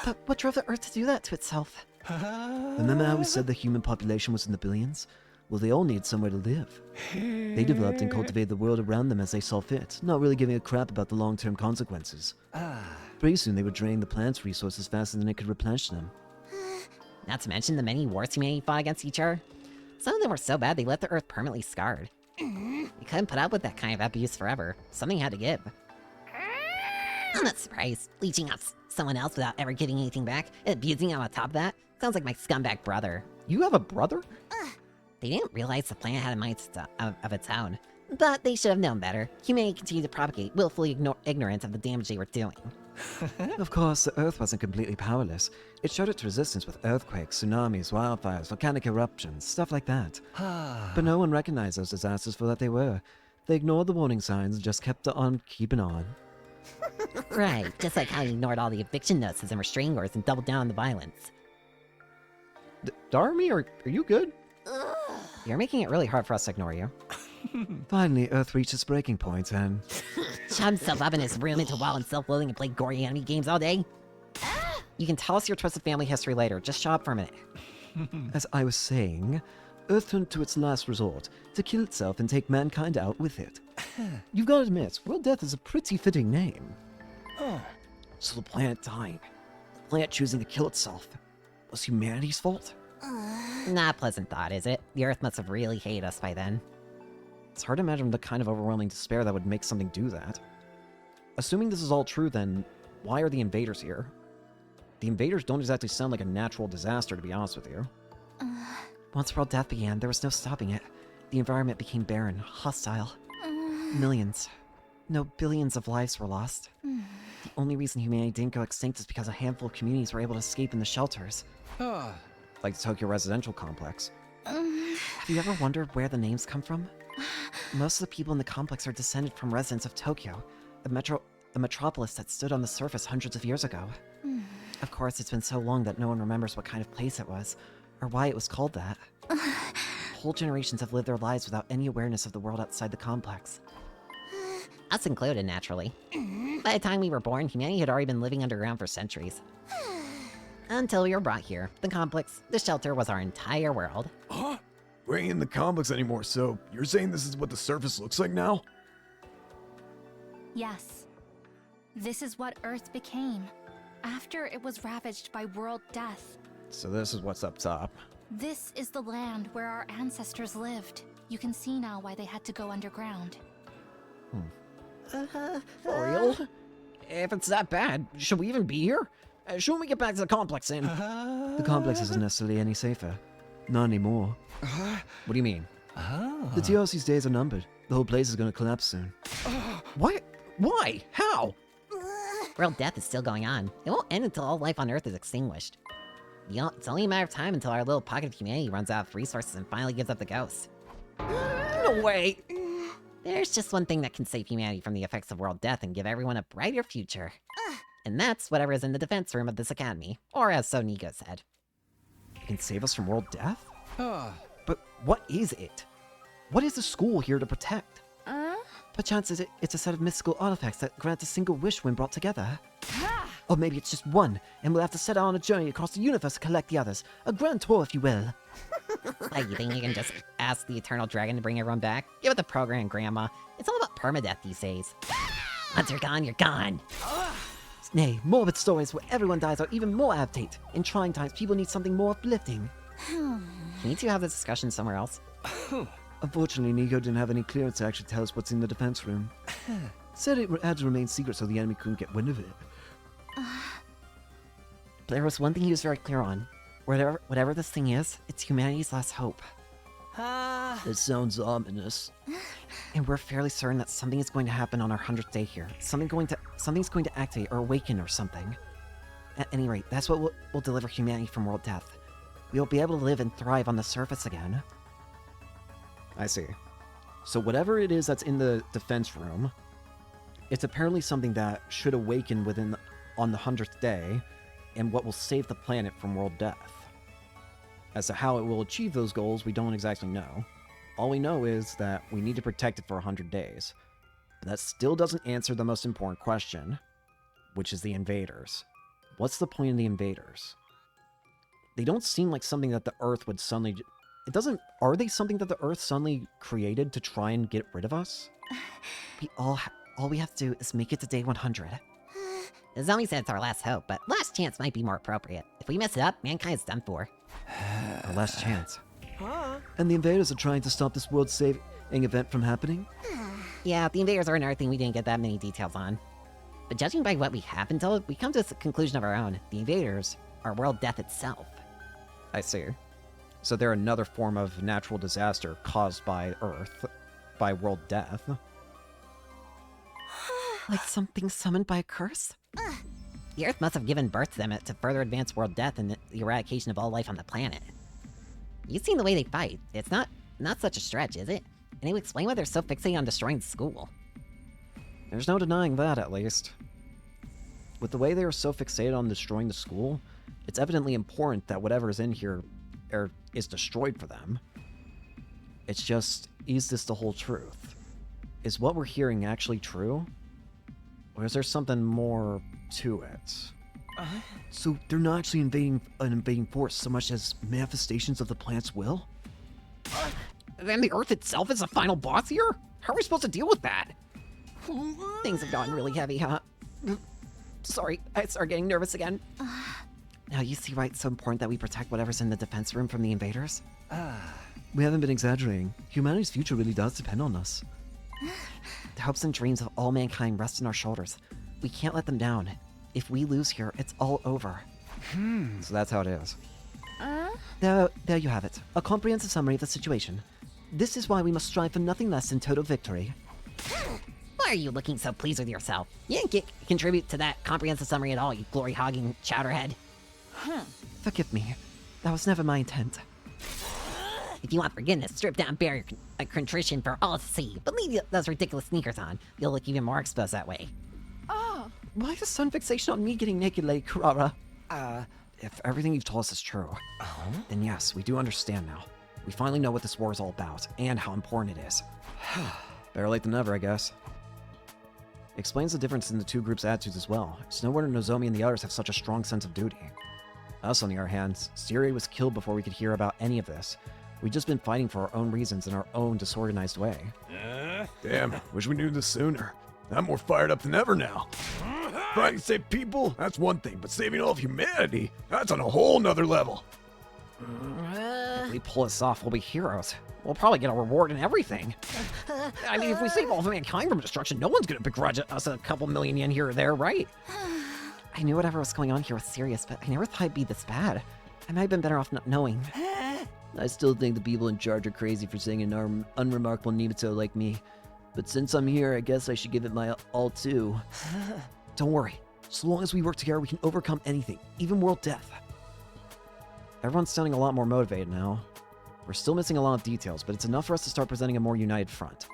But what drove the Earth to do that to itself? Remember how we said the human population was in the billions? Well, they all need somewhere to live. They developed and cultivated the world around them as they saw fit, not really giving a crap about the long-term consequences. Pretty soon they would drain the planet's resources faster than it could replenish them. Not to mention the many wars humanity fought against each other. Some of them were so bad they left the Earth permanently scarred. You couldn't put up with that kind of abuse forever. Something had to give. I'm not surprised. Leeching off someone else without ever getting anything back, and abusing him on top of that, sounds like my scumbag brother. You have a brother? They didn't realize the planet had a mind of its own. But they should have known better. Humanity continued to propagate, willfully ignorant of the damage they were doing. Of course, the Earth wasn't completely powerless. It showed its resistance with earthquakes, tsunamis, wildfires, volcanic eruptions, stuff like that. But no one recognized those disasters for what they were. They ignored the warning signs and just kept on keeping on. Right, just like how you ignored all the eviction notices and restraining orders and doubled down on the violence. Darmy, are you good? You're making it really hard for us to ignore you. Finally, Earth reached its breaking point and... Shut himself up in his room into wild and self-loathing and play gory enemy games all day? You can tell us your twisted family history later. Just shut up for a minute. As I was saying, Earth turned to its last resort, to kill itself and take mankind out with it. You've got to admit, World Death is a pretty fitting name. So the planet dying, the planet choosing to kill itself, was humanity's fault? Not a pleasant thought, is it? The Earth must have really hated us by then. It's hard to imagine the kind of overwhelming despair that would make something do that. Assuming this is all true, then why are the invaders here? The invaders don't exactly sound like a natural disaster, to be honest with you. Once World Death began, there was no stopping it. The environment became barren, hostile. Millions, no billions of lives were lost. The only reason humanity didn't go extinct is because a handful of communities were able to escape in the shelters. Like the Tokyo residential complex. Have you ever wondered where the names come from? Most of the people in the complex are descended from residents of Tokyo, a metropolis that stood on the surface hundreds of years ago. Of course, it's been so long that no one remembers what kind of place it was, or why it was called that. Whole generations have lived their lives without any awareness of the world outside the complex. Us included, naturally. By the time we were born, humanity had already been living underground for centuries. Until we were brought here. The complex, the shelter, was our entire world. Huh? We ain't in the complex anymore, so you're saying this is what the surface looks like now? Yes. This is what Earth became, after it was ravaged by world death. So this is what's up top. This is the land where our ancestors lived. You can see now why they had to go underground. For real? If it's that bad, should we even be here? Shouldn't we get back to the complex then? The complex isn't necessarily any safer. Not anymore. What do you mean? The TRC's days are numbered. The whole place is gonna collapse soon. What? Why? How? World death is still going on. It won't end until all life on Earth is extinguished. It's only a matter of time until our little pocket of humanity runs out of resources and finally gives up the ghost. No way! There's just one thing that can save humanity from the effects of world death and give everyone a brighter future. And that's whatever is in the defense room of this academy, or as So Nigo said. It can save us from world death? But what is it? What is the school here to protect? Perchance it's a set of mystical artifacts that grant a single wish when brought together. Or maybe it's just one, and we'll have to set out on a journey across the universe to collect the others. A grand tour, if you will. Like, you think you can just ask the Eternal Dragon to bring everyone back? Give it the program, Grandma. It's all about permadeath these days. Once you're gone, you're gone. Nay, morbid stories where everyone dies are even more apt. In trying times, people need something more uplifting. Can you two have this discussion somewhere else? Unfortunately, Nico didn't have any clearance to actually tell us what's in the defense room. Said it had to remain secret so the enemy couldn't get wind of it. There was one thing he was very clear on. Whatever this thing is, it's humanity's last hope. It sounds ominous. And we're fairly certain that something is going to happen on our 100th day here. Something's going to activate or awaken or something. At any rate, that's what will deliver humanity from world death. We'll be able to live and thrive on the surface again. I see. So whatever it is that's in the defense room, it's apparently something that should awaken on the 100th day, and what will save the planet from world death. As to how it will achieve those goals, we don't exactly know. All we know is that we need to protect it for 100 days. But that still doesn't answer the most important question, which is the invaders. What's the point of the invaders? They don't seem like something that the Earth would suddenly... Are they something that the Earth suddenly created to try and get rid of us? All we have to do is make it to day 100. Zombie said it's our last hope, but last chance might be more appropriate. If we mess it up, mankind's done for. Our last chance. And the invaders are trying to stop this world-saving event from happening? Yeah, the invaders are another thing we didn't get that many details on. But judging by what we have been told, we come to a conclusion of our own. The invaders are world death itself. I see. So they're another form of natural disaster caused by Earth, by world death. Like something summoned by a curse? The Earth must have given birth to them to further advance world death and the eradication of all life on the planet. You've seen the way they fight. It's not such a stretch, is it? And it would explain why they're so fixated on destroying the school. There's no denying that, at least. With the way they are so fixated on destroying the school, it's evidently important that whatever is in here is destroyed for them. It's just, is this the whole truth? Is what we're hearing actually true? Or is there something more to it? So they're not actually an invading force so much as manifestations of the planet's will? Then the Earth itself is the final boss here? How are we supposed to deal with that? Things have gotten really heavy, huh? Sorry, I started getting nervous again. Now you see why it's so important that we protect whatever's in the defense room from the invaders? We haven't been exaggerating. Humanity's future really does depend on us. The hopes and dreams of all mankind rest on our shoulders. We can't let them down. If we lose here, it's all over. So that's how it is. There you have it. A comprehensive summary of the situation. This is why we must strive for nothing less than total victory. Why are you looking so pleased with yourself? You didn't contribute to that comprehensive summary at all, you glory-hogging chowderhead. Forgive me. That was never my intent. If you want forgiveness, strip down bare contrition for all to see. But leave those ridiculous sneakers on. You'll look even more exposed that way. Why the sun fixation on me getting naked, Lady Kurara? If everything you've told us is true, then yes, we do understand now. We finally know what this war is all about, and how important it is. Better late than never, I guess. Explains the difference in the two groups' attitudes as well. It's no wonder Nozomi and the others have such a strong sense of duty. Us, on the other hand, Syria was killed before we could hear about any of this. We've just been fighting for our own reasons in our own disorganized way. Damn, wish we knew this sooner. I'm more fired up than ever now. Trying to save people, that's one thing, but saving all of humanity, that's on a whole nother level. we pull this off, we'll be heroes. We'll probably get a reward and everything. I mean, if we save all of mankind from destruction, no one's gonna begrudge us a couple million yen here or there, right? I knew whatever was going on here was serious, but I never thought it'd be this bad. I might have been better off not knowing. I still think the people in charge are crazy for saying an unremarkable Nimato like me. But since I'm here, I guess I should give it my all too. Don't worry. So long as we work together, we can overcome anything, even world death. Everyone's sounding a lot more motivated now. We're still missing a lot of details, but it's enough for us to start presenting a more united front.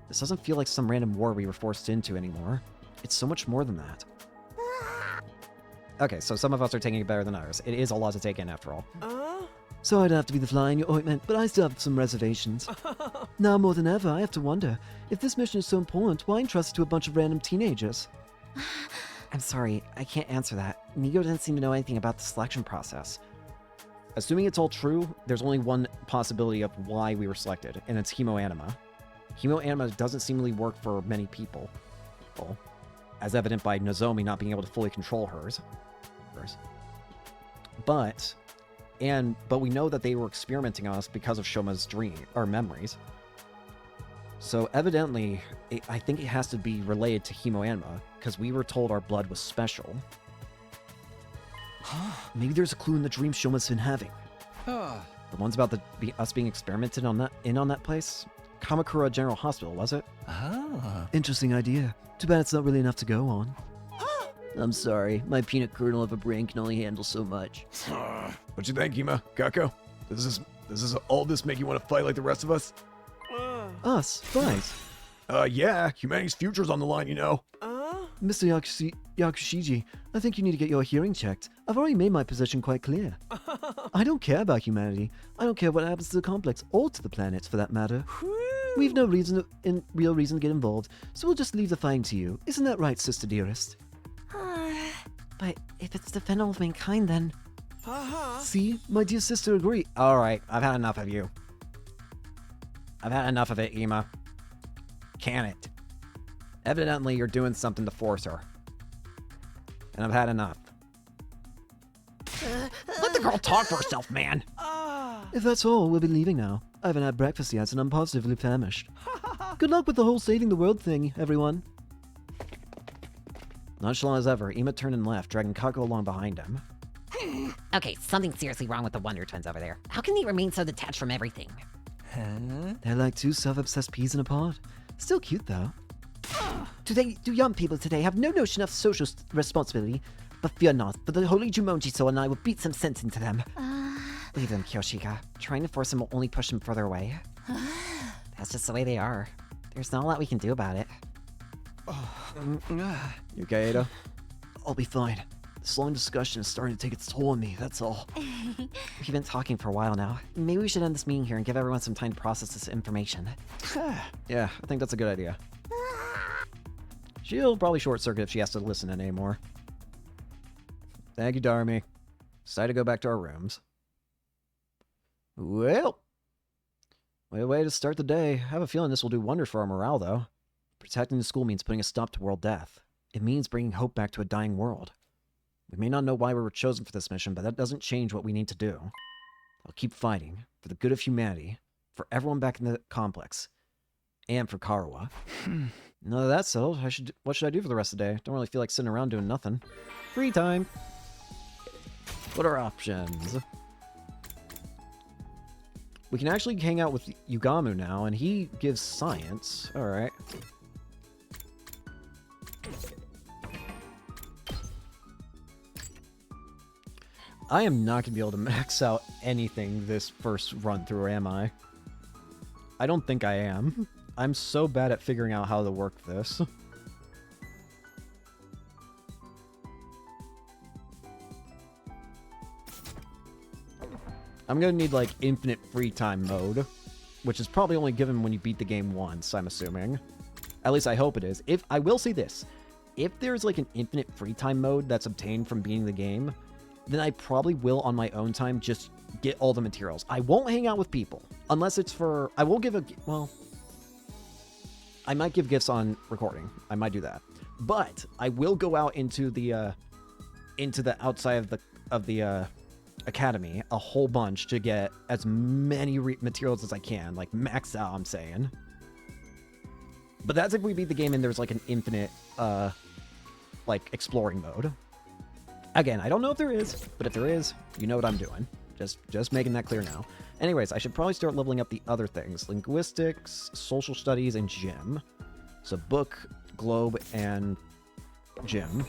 This doesn't feel like some random war we were forced into anymore. It's so much more than that. Okay, so some of us are taking it better than others. It is a lot to take in, after all. Sorry to have to be the fly in your ointment, but I still have some reservations. Now more than ever, I have to wonder, if this mission is so important, why entrust it to a bunch of random teenagers? I'm sorry, I can't answer that. Nigo didn't seem to know anything about the selection process. Assuming it's all true, there's only one possibility of why we were selected, and it's hemoanima. Hemoanima doesn't seemingly work for many people, well, as evident by Nozomi not being able to fully control hers. But we know that they were experimenting on us because of Shouma's memories. So evidently, I think it has to be related to hemoanima, because we were told our blood was special. Maybe there's a clue in the dream Shouma's been having. The ones about us being experimented on that place? Kamakura General Hospital, was it? Interesting idea. Too bad it's not really enough to go on. I'm sorry, my peanut kernel of a brain can only handle so much. What you think, Ima? Kako? Does all this make you want to fight like the rest of us? Us? Fight? Yeah. Humanity's future's on the line, you know. Mr. Yakushiji, I think you need to get your hearing checked. I've already made my position quite clear. I don't care about humanity. I don't care what happens to the complex, or to the planet, for that matter. We've no real reason to get involved, so we'll just leave the fighting to you. Isn't that right, sister dearest? But if it's the defendant of mankind, then... See? My dear sister agree. Alright, I've had enough of you. I've had enough of it, Ima. Can it? Evidently, you're doing something to force her. And I've had enough. Let the girl talk for herself, man! If that's all, we'll be leaving now. I haven't had breakfast yet, and I'm positively famished. Good luck with the whole saving the world thing, everyone. Nonchalant as ever, Ima turned and left, dragging Kako along behind him. Okay, something's seriously wrong with the Wonder Twins over there. How can they remain so detached from everything? They're like two self-obsessed peas in a pod. Still cute, though. Do young people today have no notion of social responsibility? But fear not, for the holy Jumonji-so and I will beat some sense into them. Leave them, Kyoshika. Trying to force them will only push them further away. That's just the way they are. There's not a lot we can do about it. You okay, Ada? I'll be fine. This long discussion is starting to take its toll on me, that's all. We've been talking for a while now. Maybe we should end this meeting here and give everyone some time to process this information. Yeah, I think that's a good idea. She'll probably short-circuit if she has to listen in anymore. Thank you, Darmy. Decided to go back to our rooms. Well, what a way to start the day. I have a feeling this will do wonders for our morale, though. Protecting the school means putting a stop to world death. It means bringing hope back to a dying world. We may not know why we were chosen for this mission, but that doesn't change what we need to do. I'll keep fighting, for the good of humanity, for everyone back in the complex, and for Karawa. Now that that's settled, what should I do for the rest of the day? Don't really feel like sitting around doing nothing. Free time! What are options? We can actually hang out with Yugamu now, and he gives science. Alright. I am not going to be able to max out anything this first run through, am I? I don't think I am. I'm so bad at figuring out how to work this. I'm going to need, like, infinite free time mode, which is probably only given when you beat the game once, I'm assuming. At least I hope it is. I will say this. If there's, like, an infinite free time mode that's obtained from beating the game, then I probably will, on my own time, just get all the materials. I won't hang out with people, unless it's for... I will give a... Well... I might give gifts on recording. I might do that. But I will go out into the outside of the academy a whole bunch to get as many materials as I can, like max out, I'm saying. But that's if we beat the game and there's like an infinite, like exploring mode. Again, I don't know if there is, but if there is, you know what I'm doing. Just making that clear now. Anyways, I should probably start leveling up the other things. Linguistics, social studies, and gym. So book, globe, and gym.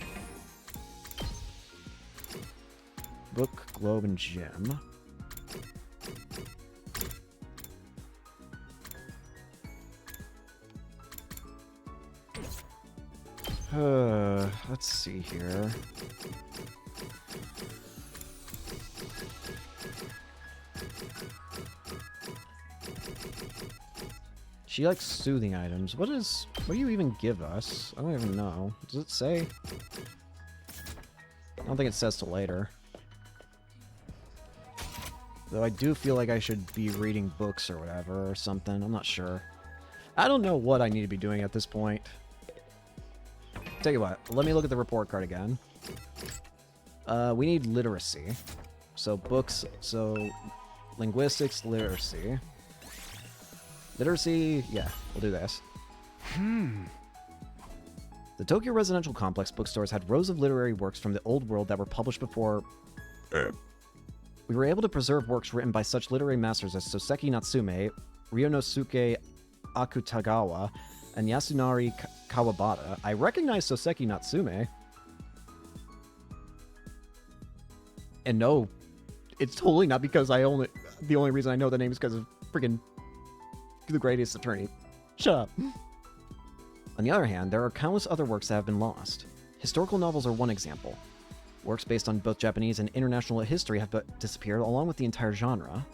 Book, globe, and gym. Let's see here. She likes soothing items. What do you even give us? I don't even know. Does it say? I don't think it says till later. Though I do feel like I should be reading books or whatever or something. I'm not sure. I don't know what I need to be doing at this point. Tell you what, let me look at the report card again. We need literacy. So books, so linguistics, literacy. Literacy, yeah, we'll do this. The Tokyo Residential Complex bookstores had rows of literary works from the old world that were published before. We were able to preserve works written by such literary masters as Soseki Natsume, Ryonosuke Akutagawa, and Yasunari Kawabata. I recognize Soseki Natsume. And no, it's totally not because the only reason I know the name is because of freaking The Greatest Attorney. Shut up. On the other hand, there are countless other works that have been lost. Historical novels are one example. Works based on both Japanese and international history have disappeared along with the entire genre.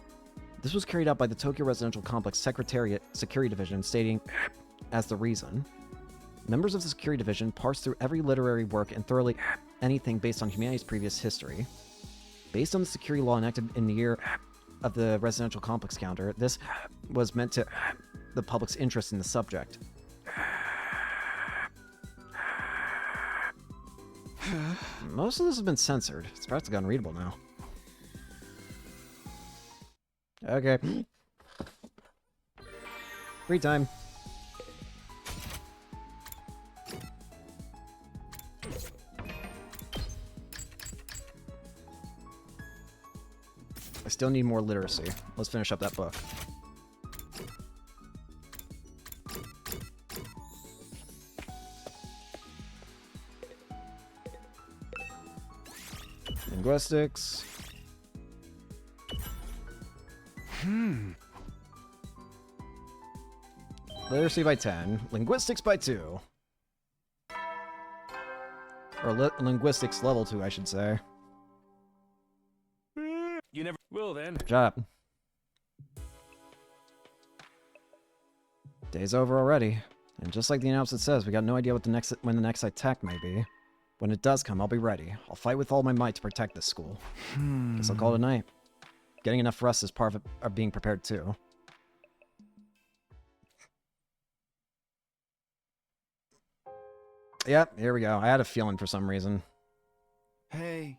This was carried out by the Tokyo Residential Complex Secretariat Security Division, stating as the reason. Members of the Security Division parsed through every literary work and thoroughly anything based on humanity's previous history. Based on the security law enacted in the year of the residential complex calendar, this was meant to the public's interest in the subject. Most of this has been censored. It's practically unreadable now. Okay. Free time. I still need more literacy. Let's finish up that book. Linguistics. Literacy by 10. Linguistics by 2. Or linguistics level 2, I should say. You never will then. Good job. Day's over already. And just like the announcement says, we got no idea when the next attack may be. When it does come, I'll be ready. I'll fight with all my might to protect this school. Guess I'll call it a night. Getting enough rest is part of being prepared too. Yep, here we go. I had a feeling for some reason. Hey,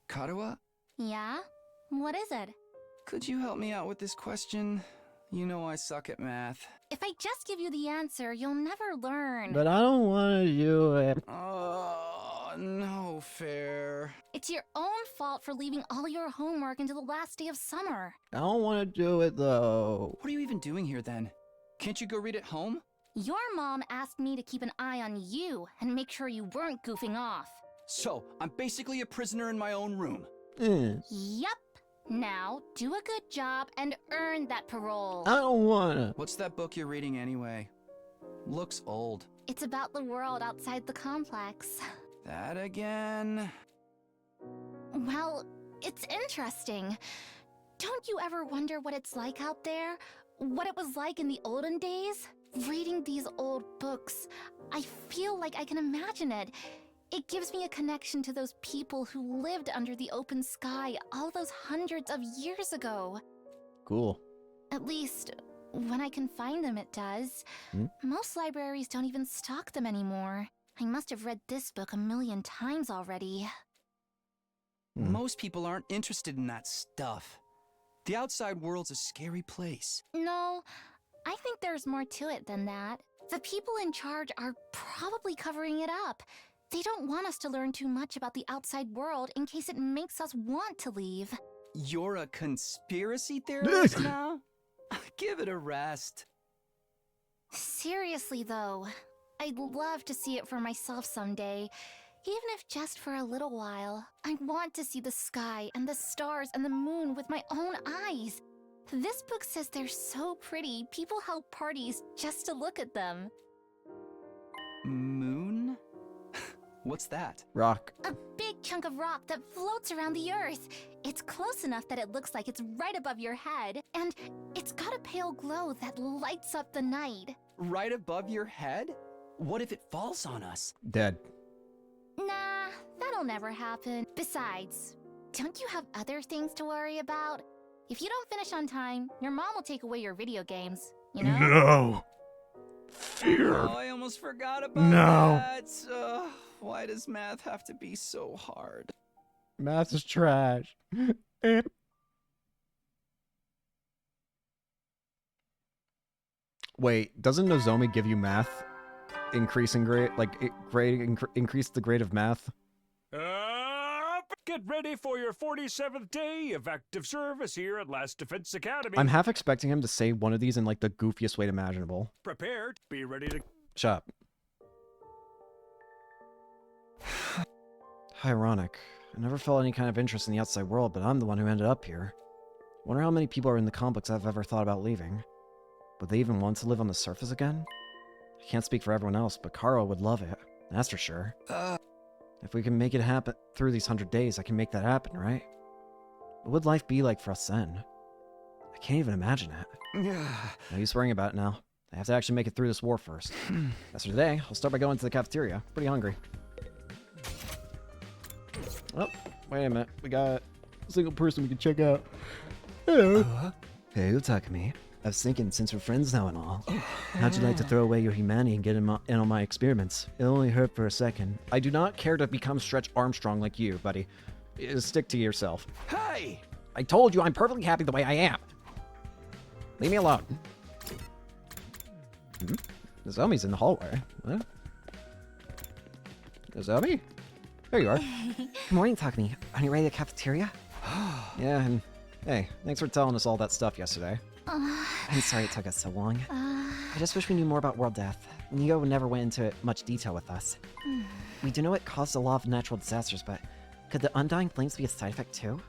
Karawa? Yeah? What is it? Could you help me out with this question? You know I suck at math. If I just give you the answer, you'll never learn. But I don't want to do it. Oh, no fair. It's your own fault for leaving all your homework until the last day of summer. I don't want to do it, though. What are you even doing here, then? Can't you go read at home? Your mom asked me to keep an eye on you and make sure you weren't goofing off. So, I'm basically a prisoner in my own room. Yup. Now, do a good job and earn that parole. I don't wanna. What's that book you're reading anyway? Looks old. It's about the world outside the complex. That again? Well, it's interesting. Don't you ever wonder what it's like out there? What it was like in the olden days? Reading these old books, I feel like I can imagine it. It gives me a connection to those people who lived under the open sky all those hundreds of years ago. Cool. At least, when I can find them, it does. Most libraries don't even stock them anymore. I must have read this book a million times already. Most people aren't interested in that stuff. The outside world's a scary place. No, I think there's more to it than that. The people in charge are probably covering it up. They don't want us to learn too much about the outside world in case it makes us want to leave. You're a conspiracy theorist now? Give it a rest. Seriously, though, I'd love to see it for myself someday. Even if just for a little while. I want to see the sky and the stars and the moon with my own eyes. This book says they're so pretty, people held parties just to look at them. Moon? What's that? Rock. A big chunk of rock that floats around the earth. It's close enough that it looks like it's right above your head, and it's got a pale glow that lights up the night. Right above your head? What if it falls on us? Dead. Nah, that'll never happen. Besides, don't you have other things to worry about? If you don't finish on time, your mom will take away your video games, you know? No. Fear. Oh, I almost forgot about that. Why does math have to be so hard? Math is trash. Wait, doesn't Nozomi give you math? Increasing grade, like increase the grade of math? Get ready for your 47th day of active service here at Last Defense Academy. I'm half expecting him to say one of these in like the goofiest way imaginable. Prepared. Be ready to... Shut up. Ironic. I never felt any kind of interest in the outside world, but I'm the one who ended up here. Wonder how many people are in the complex I've ever thought about leaving. Would they even want to live on the surface again? I can't speak for everyone else, but Karo would love it. That's for sure. If we can make it happen through these 100 days, I can make that happen, right? What would life be like for us then? I can't even imagine it. No use worrying about it now. I have to actually make it through this war first. As for today, I'll start by going to the cafeteria. Pretty hungry. Oh, wait a minute. We got a single person we can check out. Hello. Hey, Utakami. I was thinking, since we're friends now and all, how'd you like to throw away your humanity and get in on my experiments? It'll only hurt for a second. I do not care to become Stretch Armstrong like you, buddy. Stick to yourself. Hey! I told you I'm perfectly happy the way I am. Leave me alone. Nozomi's in the hallway. What? Nozomi? There you are. Good morning, Takumi. Are you ready to the cafeteria? Yeah, and hey, thanks for telling us all that stuff yesterday. I'm sorry it took us so long. I just wish we knew more about world death. Nigo never went into much detail with us. We do know it caused a lot of natural disasters, but could the undying flames be a side effect too?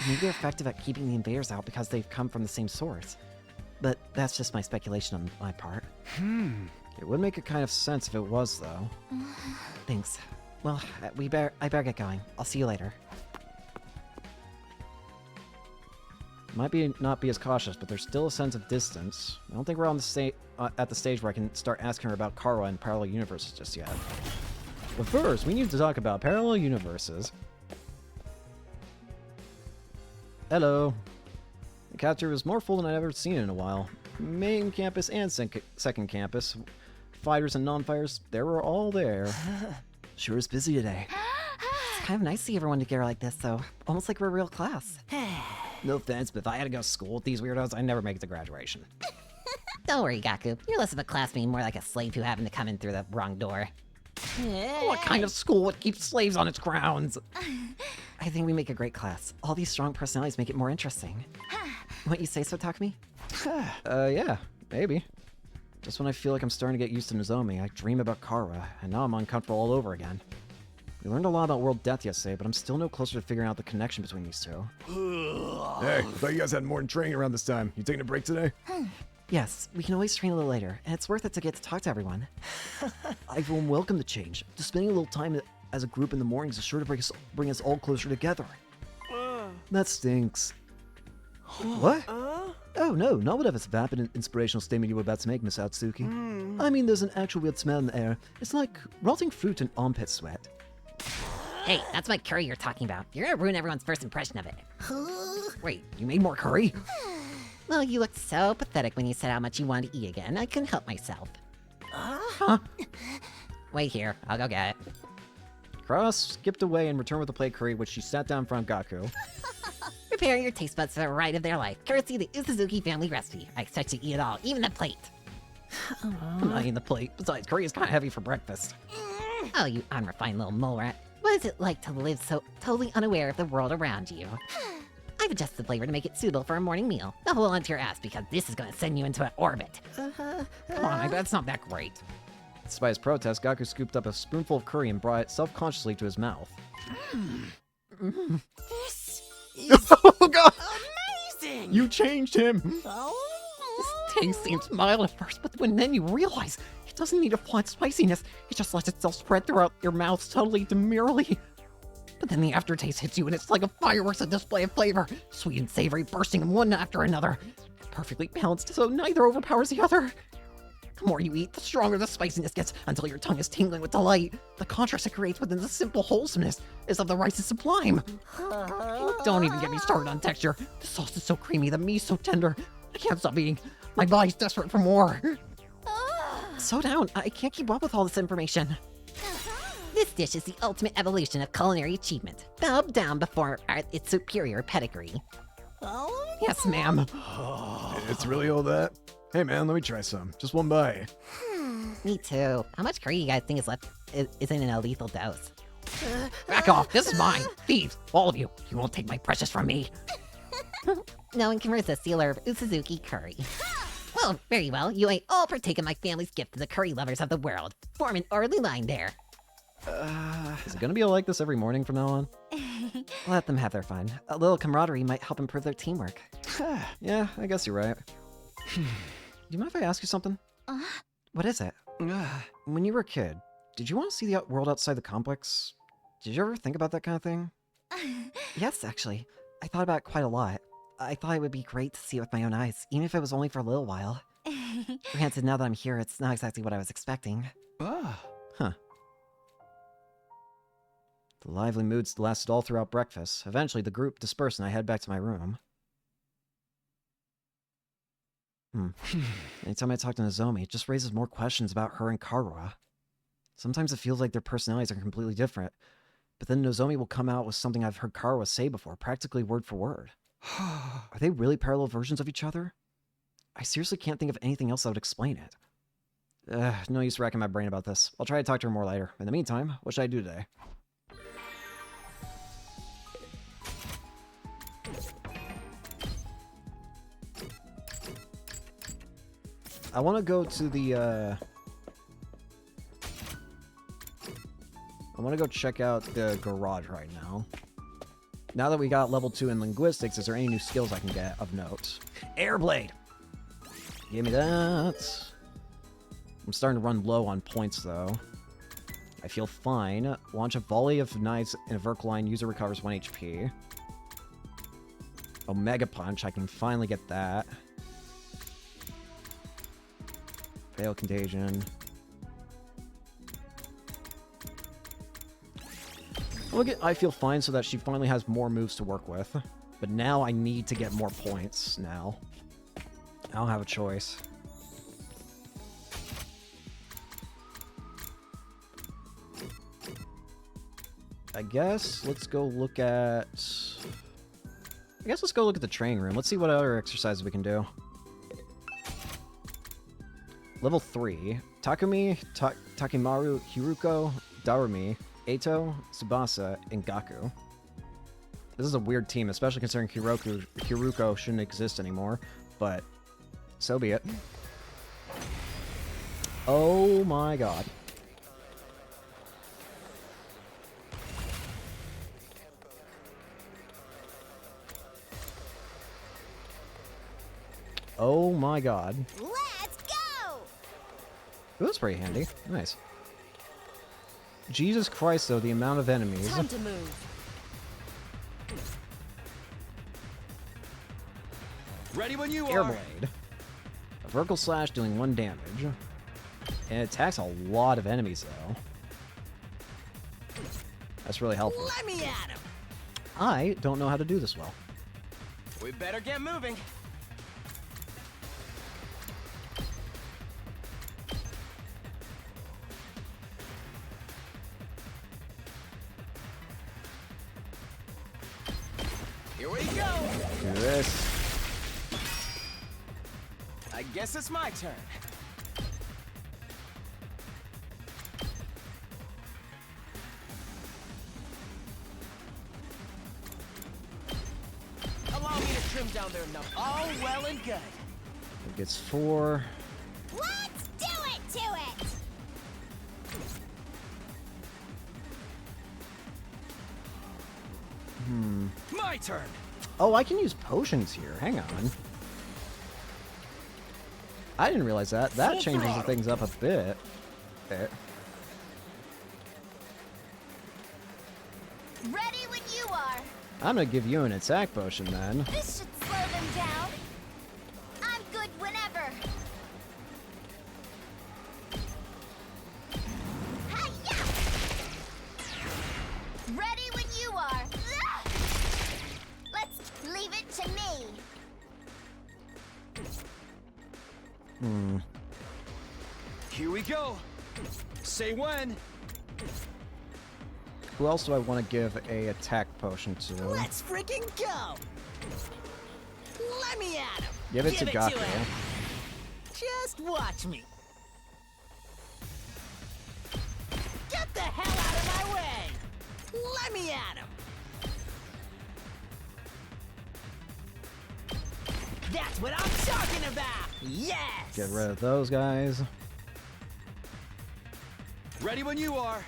Maybe they're effective at keeping the invaders out because they've come from the same source. But that's just my speculation on my part. It would make a kind of sense if it was, though. Thanks. Well, I better get going. I'll see you later. Might not be as cautious, but there's still a sense of distance. I don't think we're on the at the stage where I can start asking her about Kara and parallel universes just yet. But first, we need to talk about parallel universes. Hello. The cafeteria was more full than I've ever seen in a while. Main campus and second campus. Fighters and non-fighters, they were all there. Sure is busy today. It's kind of nice to see everyone together like this, though. Almost like we're a real class. No offense, but if I had to go to school with these weirdos, I'd never make it to graduation. Don't worry, Gaku. You're less of a classmate, more like a slave who happened to come in through the wrong door. What kind of school would keep slaves on its grounds? I think we make a great class. All these strong personalities make it more interesting. Wouldn't you say so, Takumi? Yeah, maybe. Just when I feel like I'm starting to get used to Nozomi, I dream about Kara, and now I'm uncomfortable all over again. We learned a lot about world death yesterday, but I'm still no closer to figuring out the connection between these two. Hey, I thought you guys had more than training around this time. You taking a break today? Yes, we can always train a little later, and it's worth it to get to talk to everyone. Everyone welcome the change. Just spending a little time as a group in the mornings is sure to bring us all closer together. That stinks. What? Oh no, not whatever vapid inspirational statement you were about to make, Miss Atsuki. I mean, there's an actual weird smell in the air. It's like rotting fruit and armpit sweat. Hey, that's my curry you're talking about. You're gonna ruin everyone's first impression of it. Wait, you made more curry? Well, you looked so pathetic when you said how much you wanted to eat again. I couldn't help myself. Huh? Wait here, I'll go get it. Cross skipped away and returned with a plate curry, which she sat down in front of Gaku. Prepare your taste buds for the ride of their life, courtesy of the Usuzuki family recipe. I expect you to eat it all, even the plate. I'm not eating the plate. Besides, curry is kind of heavy for breakfast. Oh, you unrefined little mole rat. What is it like to live so totally unaware of the world around you? I've adjusted the flavor to make it suitable for a morning meal. Now hold on to your ass, because this is going to send you into an orbit. Come on, I bet it's not that great. Despite his protest, Gaku scooped up a spoonful of curry and brought it self-consciously to his mouth. This is Oh god! amazing! You changed him! This taste seems mild at first, but then you realize it doesn't need a flat spiciness. It just lets itself spread throughout your mouth subtly, demurely. But then the aftertaste hits you, and it's like a fireworks display of flavor. Sweet and savory, bursting one after another. Perfectly balanced, so neither overpowers the other. The more you eat, the stronger the spiciness gets, until your tongue is tingling with delight. The contrast it creates within the simple wholesomeness is of the rice is sublime. Don't even get me started on texture. The sauce is so creamy, the meat's so tender. I can't stop eating. My body's desperate for more. Slow down. I can't keep up with all this information. This dish is the ultimate evolution of culinary achievement. Bow down before its superior pedigree. Yes, ma'am. It's really all that? Hey man, let me try some. Just one bite. Me too. How much curry you guys think is left isn't in a lethal dose? Back off. This is mine. Thieves. All of you. You won't take my precious from me. No one can resist the allure of Usuzuki curry. Well, very well. You may all partake in my family's gift to the curry lovers of the world. Form an orderly line there. Is it gonna be like this every morning from now on? Let them have their fun. A little camaraderie might help improve their teamwork. Yeah, I guess you're right. Do you mind if I ask you something? What is it? When you were a kid, did you want to see the world outside the complex? Did you ever think about that kind of thing? Yes, actually. I thought about it quite a lot. I thought it would be great to see it with my own eyes, even if it was only for a little while. Granted, now that I'm here, it's not exactly what I was expecting. Huh. The lively moods lasted all throughout breakfast. Eventually, the group dispersed and I head back to my room. Anytime I talk to Nozomi, it just raises more questions about her and Karua. Sometimes it feels like their personalities are completely different, but then Nozomi will come out with something I've heard Karua say before, practically word for word. Are they really parallel versions of each other? I seriously can't think of anything else that would explain it. No use racking my brain about this. I'll try to talk to her more later. In the meantime, what should I do today? I want to go to the, I want to go check out the garage right now. Now that we got level 2 in linguistics, is there any new skills I can get of note? Airblade! Give me that. I'm starting to run low on points, though. I feel fine. Launch a volley of knives in a vertical line. User recovers 1 HP. Omega Punch. I can finally get that. Fail Contagion. Look at I feel fine so that she finally has more moves to work with. But now I need to get more points now. I don't have a choice. I guess let's go look at... let's go look at the training room. Let's see what other exercises we can do. Level 3. Takumi, Takimaru, Hiruko, Darumi, Eito, Tsubasa, and Gaku. This is a weird team, especially considering Hiruko shouldn't exist anymore, but so be it. Oh my god. Oh my god. Let's go! Ooh, that's pretty handy. Nice. Jesus Christ, though, the amount of enemies. Time to move. Ready when you are. Airblade. A vertical slash doing 1 damage. And it attacks a lot of enemies, though. That's really helpful. Let me at him. I don't know how to do this well. We better get moving. Do this. I guess it's my turn. Allow me to trim down their number. All well and good. It gets 4. Let's do it to it! My turn. Oh, I can use potions here. Hang on. I didn't realize that. That Full changes throttle. things up a bit. There. Ready when you are. I'm gonna give you an attack potion then. This should slow them down. I'm good whenever. Hi-ya! Ready when you are. Ah! Let's leave it to me. Here we go. Say when. Who else do I want to give a attack potion to? Let's freaking go! Let me at him! Give it to Gaku. him. Just watch me. Get the hell out of my way! Let me at him! That's what I'm talking about! Yes! Get rid of those guys. Ready when you are.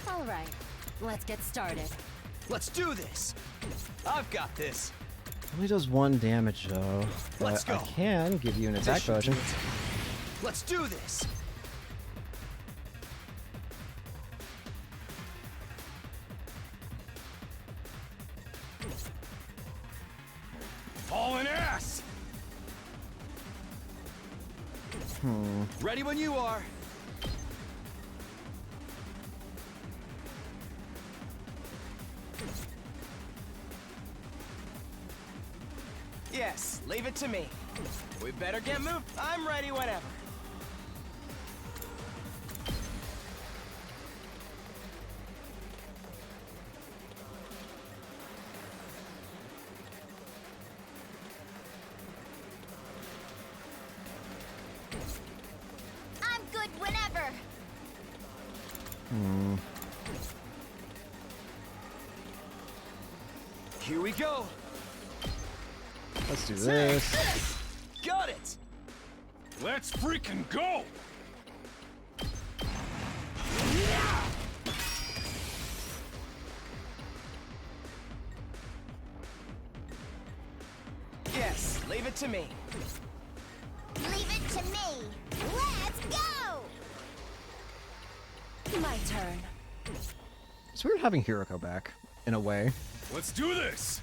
All right, let's get started. Let's do this. I've got this. Only does 1 damage though. But Let's go. I can give you an attack This should do potion. it. Let's do this. Hauling ass. Ready when you are. Yes, leave it to me. We better get moving. I'm ready whenever. I'm good whenever. Here we go. Let's do this. Got it. Let's freaking go! Yes, leave it to me. Leave it to me. Let's go! My turn. It's weird having Hiroko back, in a way. Let's do this!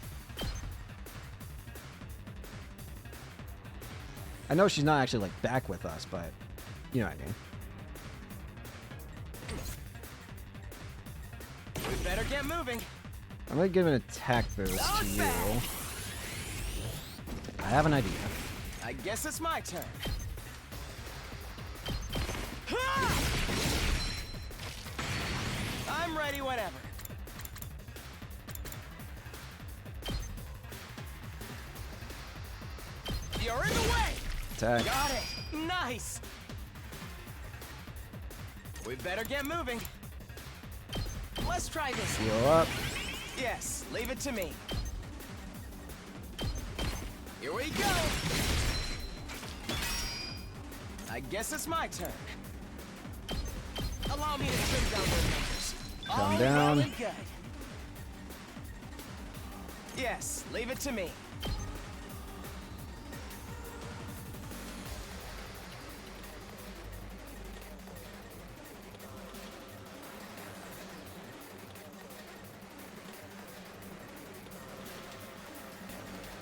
I know she's not actually like back with us, but you know what I mean. We better get moving. I'm gonna give an attack boost to you. I have an idea. I guess it's my turn. I'm ready whenever. You're in the way! Attack. Got it! Nice! We better get moving. Let's try this. Heal up. Yes, leave it to me. Here we go! I guess it's my turn. Allow me to trim down their numbers. Come All down. well and good. Yes, leave it to me.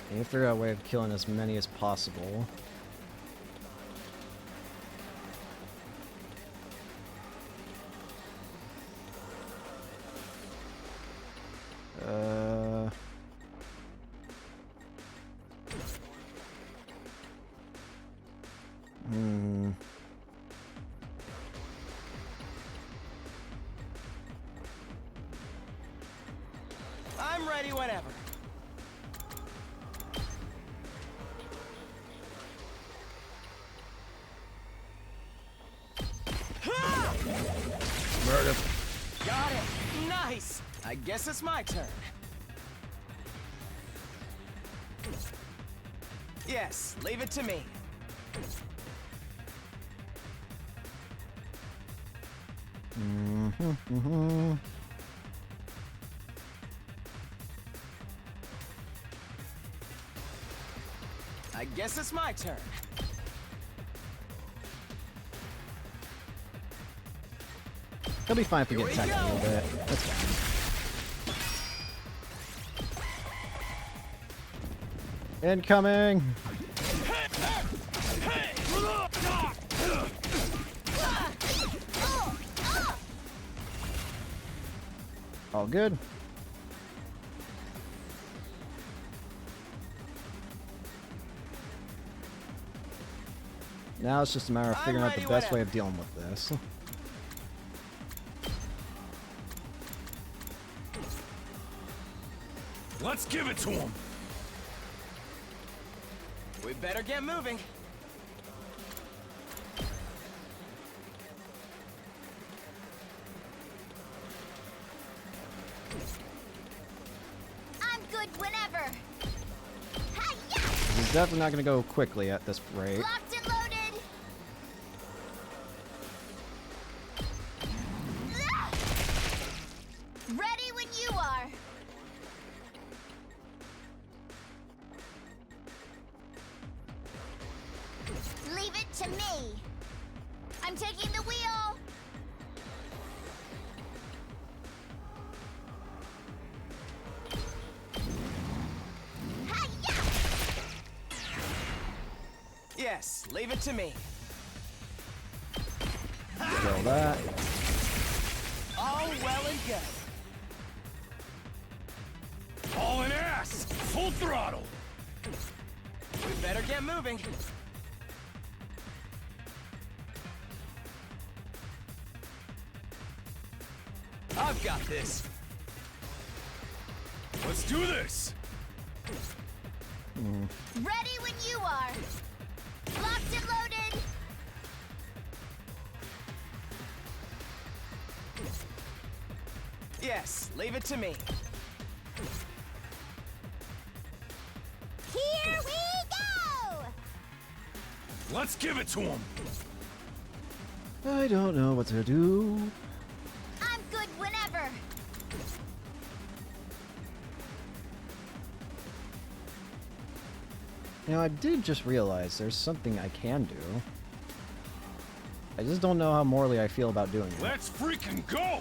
I need to figure out a way of killing as many as possible. I'm ready whenever. Murder. Got it. Nice. I guess it's my turn. Yes, leave it to me. I guess it's my turn. He'll be fine if we get attacked a little bit. That's fine. Incoming! All good. Now it's just a matter of figuring out the best way of dealing with this. Let's give it to him. We better get moving. I'm good whenever. He's definitely not going to go quickly at this rate. Locked and loaded. Ready when you are. Leave it to me. I'm taking the wheel. Yes, leave it to me. Kill that. All well and good. All in ass! Full throttle! We better get moving. I've got this. Let's do this! Ready when you are. Locked and loaded. Yes, leave it to me. Here we go! Let's give it to him! I don't know what to do. I'm good whenever. You know, I did just realize there's something I can do. I just don't know how morally I feel about doing it. Let's freaking go!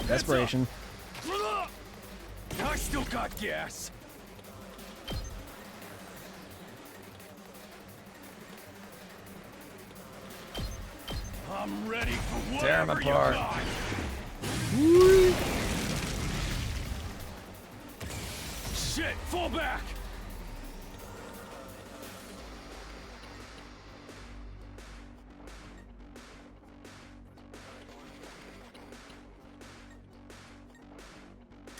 Desperation. I still got gas. I'm ready for Tear 'em whatever you apart. got. Shit, fall back!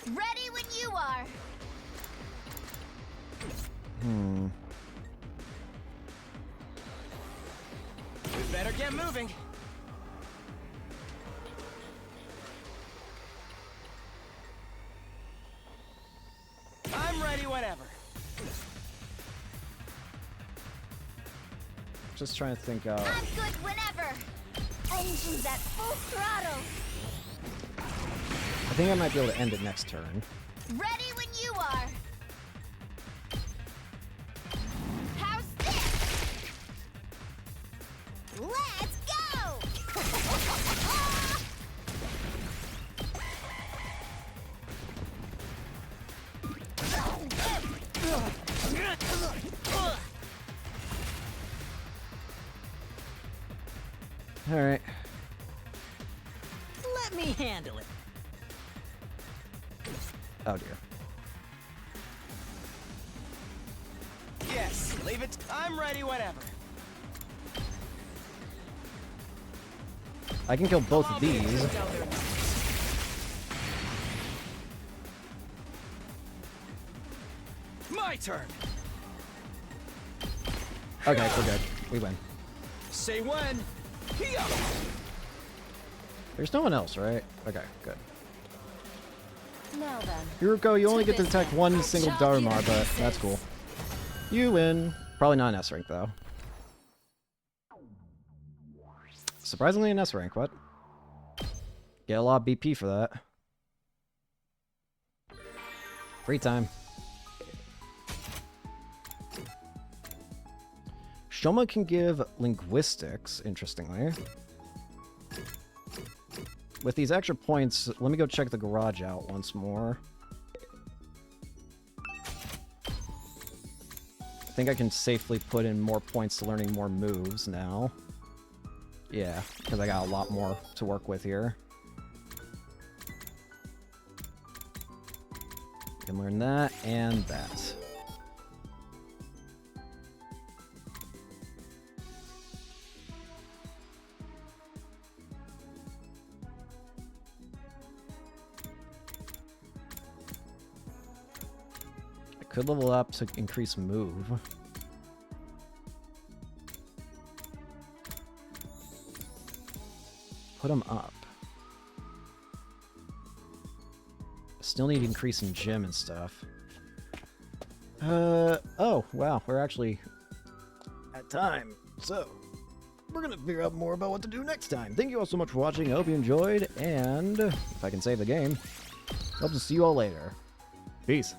Ready when you are. We better get moving. I'm ready whenever. Just trying to think out. I'm good whenever. Engines at full throttle. I think I might be able to end it next turn. Ready when you are. How's this? Let's go! All right. Let me handle it. Oh dear. Yes, leave it. I'm ready whenever. I can kill both of these. my turn. Okay, we're good. We win. Say when. Here. There's no one else, right? Okay, good. Now then. Hiruko, you only To get to detect business. one single Chop you to Darmar, but pieces. that's cool. You win. Probably not an S rank, though. Surprisingly an S rank, what? Get a lot of BP for that. Free time. Shouma can give linguistics, interestingly. With these extra points, let me go check the garage out once more. I think I can safely put in more points to learning more moves now. Yeah, because I got a lot more to work with here. Can learn that and that. I could level up to increase move. Put them up. Still need increase in gym and stuff. Oh, wow, we're actually at time. So, we're gonna figure out more about what to do next time. Thank you all so much for watching. I hope you enjoyed, and if I can save the game, hope to see you all later. Peace.